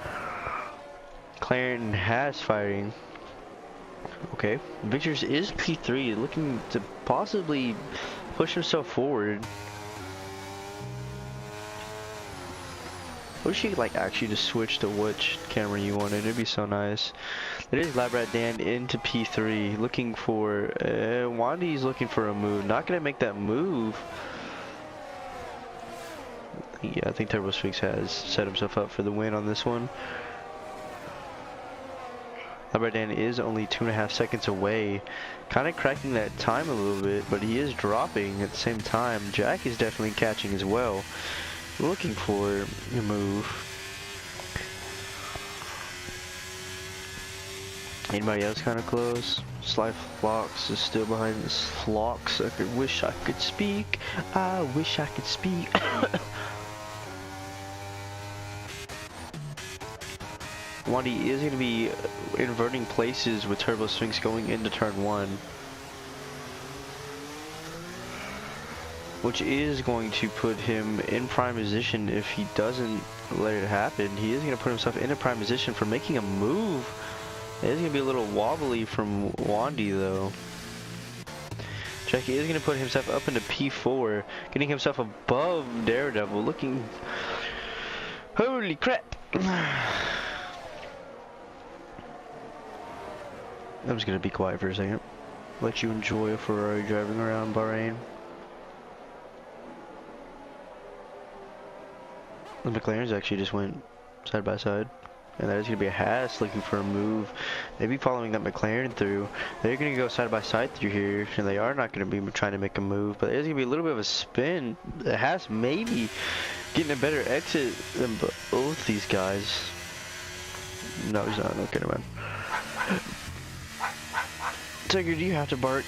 Clarendon has fighting. Okay, Victor's is P3, looking to possibly push himself forward. I wish you could like actually just switch to which camera you wanted. It'd be so nice. It is Lab Rat Dan into P3, looking for Wandy's looking for a move. Not gonna make that move. Yeah, I think Turbo Sphinx has set himself up for the win on this one. Lab Rat Dan is only 2.5 seconds away, kind of cracking that time a little bit, but he is dropping at the same time. Jack is definitely catching as well. Looking for a move. Anybody else kind of close? Sly Fox is still behind this Flox. I wish I could speak. I wish I could speak. Wandy is going to be inverting places with Turbo Sphinx going into turn 1. Which is going to put him in prime position if he doesn't let it happen. He is going to put himself in a prime position for making a move. It is going to be a little wobbly from Wandy though. Jackie is going to put himself up into P4, getting himself above Daredevil, looking... Holy crap! I'm just going to be quiet for a second. Let you enjoy a Ferrari driving around Bahrain. The McLarens actually just went side by side, and that is going to be a Haas looking for a move. Maybe following that McLaren through. They're going to go side by side through here, and they are not going to be trying to make a move, but there's going to be a little bit of a spin. The Haas maybe getting a better exit than both these guys. No, he's not. Okay, never mind. Tiger, do you have to bark?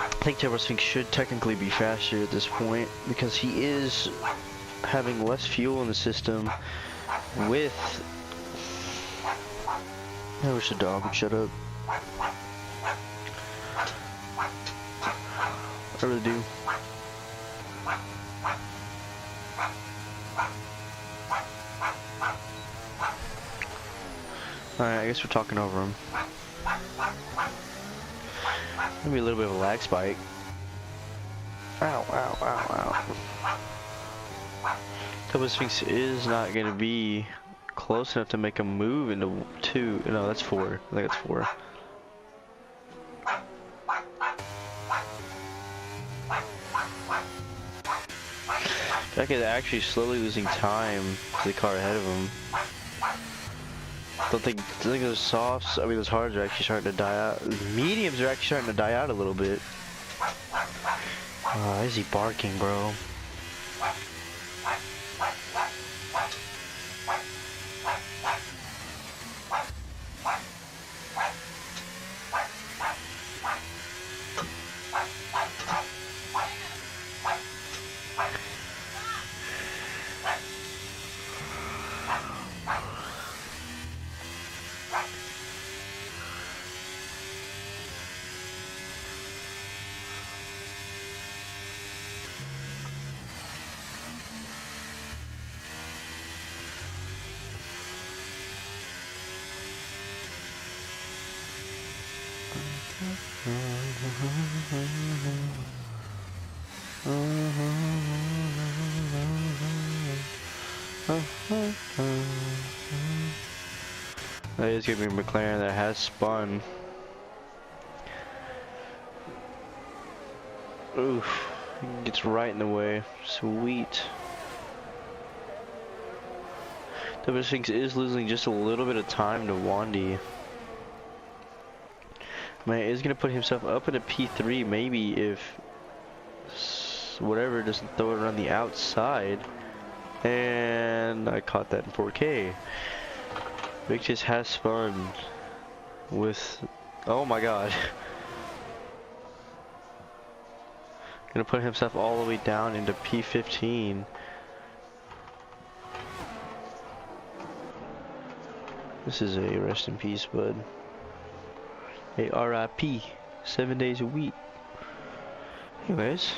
I think Turbo Sphinx should technically be faster at this point because he is having less fuel in the system with... I wish the dog would shut up. I really do. Alright, I guess we're talking over him. Maybe a little bit of a lag spike. Ow, ow, ow, ow. Turbo Sphinx is not going to be close enough to make a move into 2. No, that's 4. I think it's 4. Jack is actually slowly losing time to the car ahead of him. I think those softs, I mean those hards are actually starting to die out. The mediums are actually starting to die out a little bit. Why is he barking, bro? That is gonna be a McLaren that has spun. Oof, gets right in the way. Sweet. Turbo Sphinx is losing just a little bit of time to Wandy. Man is gonna put himself up in a P3 maybe if whatever doesn't throw it around the outside. And I caught that in 4K. Vic just has spun with, oh my god. Gonna put himself all the way down into P15. This is a rest in peace, bud. A RIP, 7 days a week. Anyways.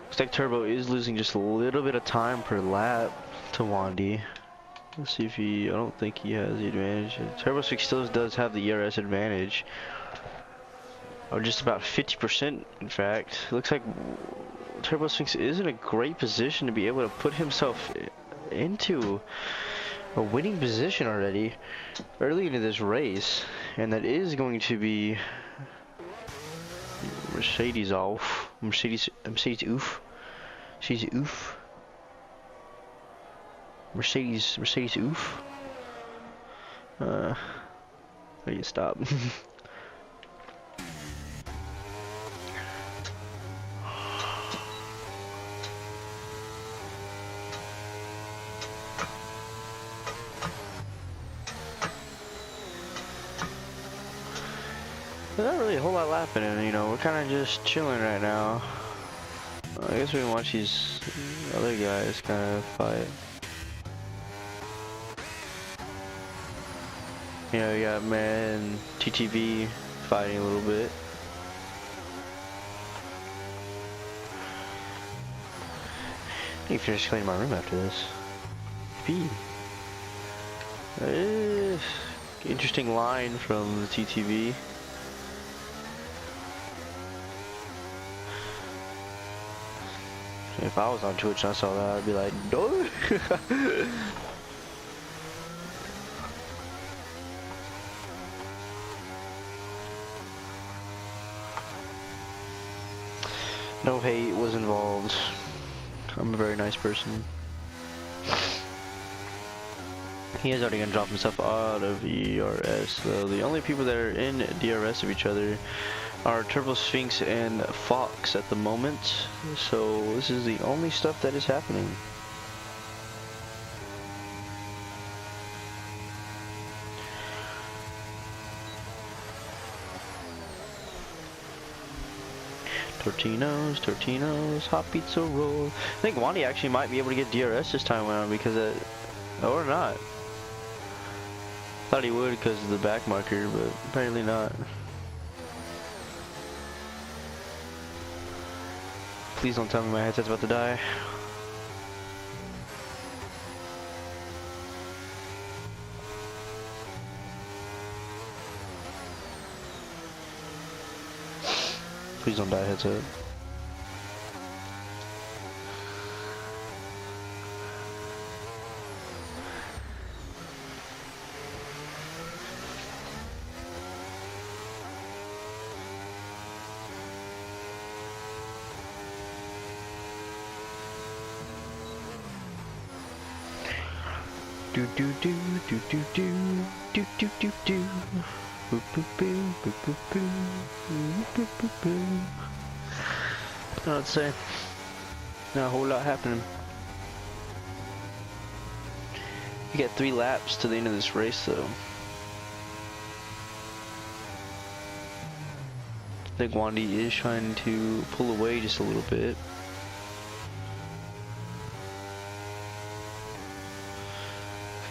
Looks like Turbo is losing just a little bit of time per lap to Wandy. Let's see if he, I don't think he has the advantage. Turbo Sphinx still does have the ERS advantage. Or just about 50% in fact. It looks like Turbo Sphinx is in a great position to be able to put himself into a winning position already early into this race. And that is going to be Mercedes off. Mercedes oof. She's oof. Mercedes oof. I can stop. There's not really a whole lot happening, you know, we're kind of just chilling right now. I guess we can watch these other guys kind of fight. You know, you got Man and TTV fighting a little bit. I need to finish cleaning my room after this. P. Interesting line from the TTV. If I was on Twitch and I saw that, I'd be like, no. No hate was involved. I'm a very nice person. He is already gonna drop himself out of ERS. So the only people that are in DRS of each other are Turbo Sphinx and Fox at the moment. So this is the only stuff that is happening. Tortinos, hot pizza roll. I think Wandy actually might be able to get DRS this time around because or not. Thought he would because of the back marker, but apparently not. Please don't tell me my headset's about to die. Please don't die, headset. Do do do do do do do do do do. Boop boop boop boop boop boop boop boop boop. I don't say. Not a whole lot happening. You got 3 laps to the end of this race, though. I think Wandy is trying to pull away just a little bit.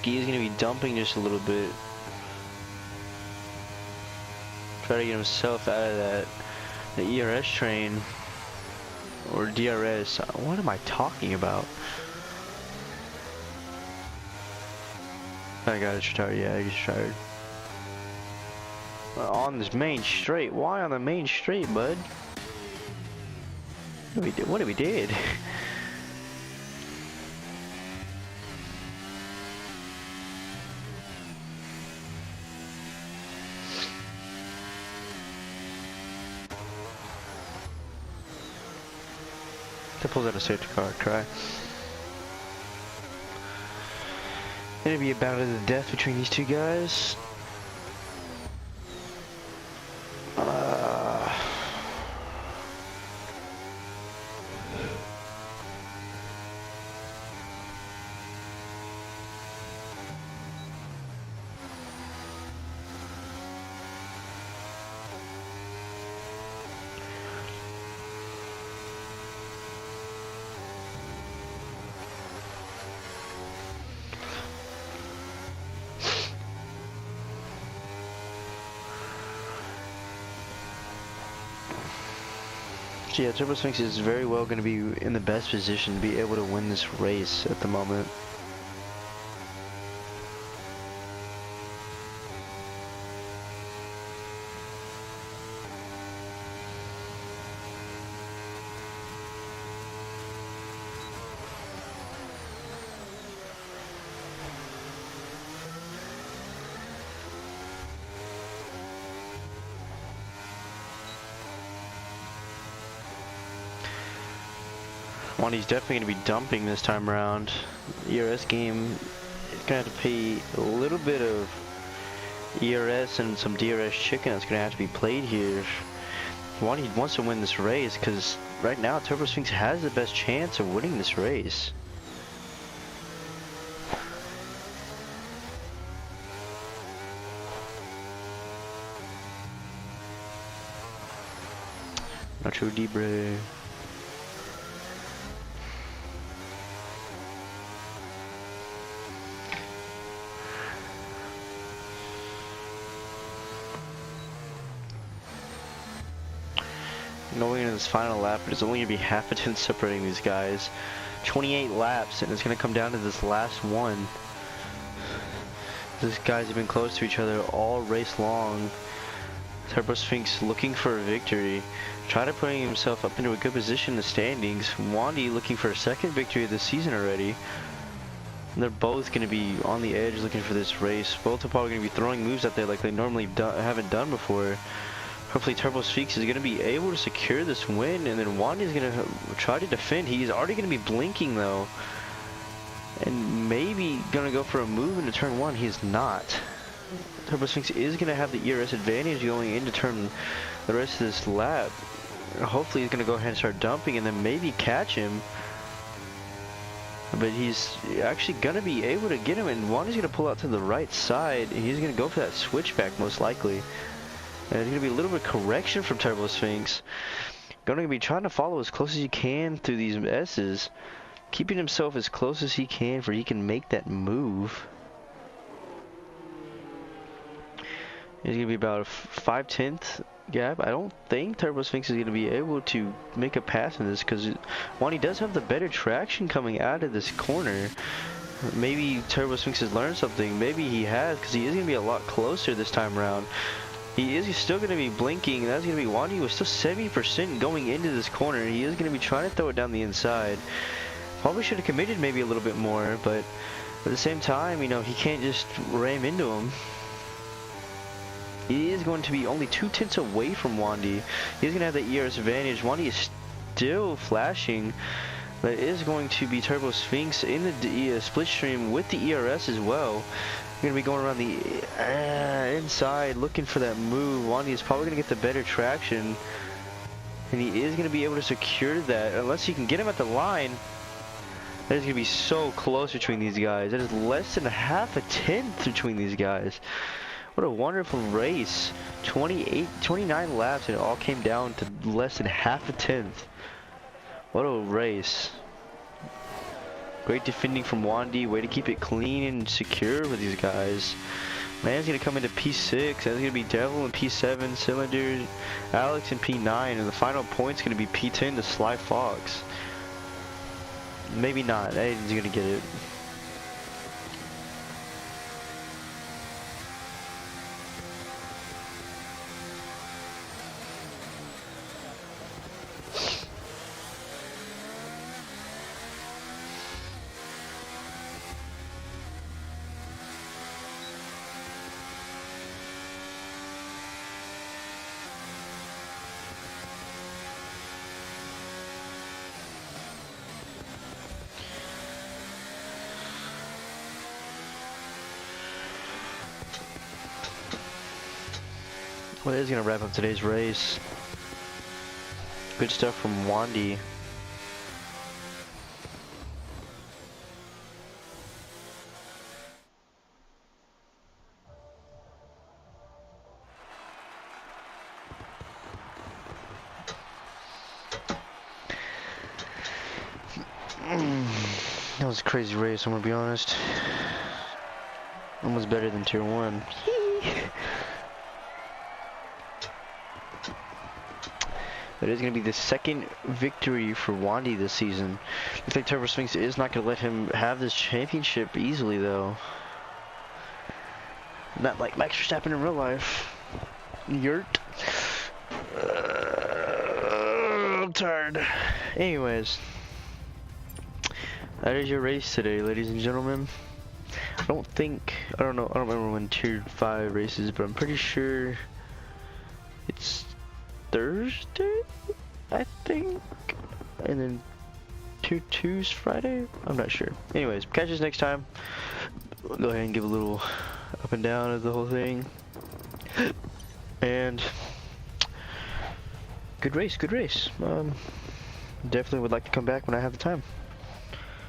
He is going to be dumping just a little bit. Try to get himself out of the ERS train. Or DRS. What am I talking about? I got it tired. Yeah, he's tired. On this main straight. Why on the main straight, bud? What did we did? That pulls out a safety car, try. It'll be a battle to the death between these two guys. Yeah, Turbo Sphinx is very well going to be in the best position to be able to win this race at the moment. Wandy's definitely going to be dumping this time around. The ERS game is going to have to pay a little bit of ERS and some DRS chicken that's going to have to be played here. Wandy wants to win this race because right now Turbo Sphinx has the best chance of winning this race. Nacho Libre. Going into this final lap, but it's only going to be half a tenth separating these guys. 28 laps, and it's going to come down to this last one. These guys have been close to each other all race long. Turbo Sphinx looking for a victory, trying to putting himself up into a good position in the standings. Wandy looking for a second victory of the season already. And they're both going to be on the edge looking for this race. Both are probably going to be throwing moves out there like they normally haven't done before. Hopefully Turbo Sphinx is going to be able to secure this win, and then Wandy is going to try to defend. He's already going to be blinking though. And maybe gonna go for a move into turn 1. He is not. Turbo Sphinx is gonna have the ERS advantage going into turn the rest of this lap. Hopefully he's gonna go ahead and start dumping and then maybe catch him. But he's actually gonna be able to get him, and Wandy's gonna pull out to the right side. He's gonna go for that switchback most likely. And there's gonna be a little bit of correction from Turbo Sphinx. Gonna be trying to follow as close as he can through these S's, keeping himself as close as he can for he can make that move. It's gonna be about a 5/10 gap. I don't think Turbo Sphinx is gonna be able to make a pass in this because Wandy does have the better traction coming out of this corner. Maybe Turbo Sphinx has learned something. Maybe he has, because he is gonna be a lot closer this time around. He is still gonna be blinking. That's gonna be Wandy was still 70% going into this corner. He is gonna be trying to throw it down the inside. Probably should have committed maybe a little bit more, but at the same time, you know, he can't just ram into him. He is going to be only 2 tenths away from Wandy. He's going to have the ERS advantage. Wandy is still flashing. But it is going to be Turbo Sphinx in the split stream with the ERS as well. Going to be going around the inside looking for that move. Wandy is probably going to get the better traction. And he is going to be able to secure that unless he can get him at the line. That is going to be so close between these guys. That is less than half a tenth between these guys. What a wonderful race. 29 laps and it all came down to less than half a tenth. What a race. Great defending from Wandy. Way to keep it clean and secure with these guys. Man's going to come into P6. That's going to be Devil in P7. Cylinder, Alex in P9. And the final point's going to be P10 to Sly Fox. Maybe not. Aiden's going to get it. Well, that is going to wrap up today's race. Good stuff from Wandy. That was a crazy race, I'm going to be honest. Almost better than Tier 1. It is going to be the second victory for Wandy this season. Looks like Turbo Sphinx is not going to let him have this championship easily, though. Not like Max Verstappen in real life. Yurt. I'm tired. Anyways, that is your race today, ladies and gentlemen. I don't remember when Tier 5 races, but I'm pretty sure it's Thursday, I think, and then Tier 2's Friday. I'm not sure. Anyways, catch us next time. We'll go ahead and give a little up and down of the whole thing. And good race, good race. Definitely would like to come back when I have the time.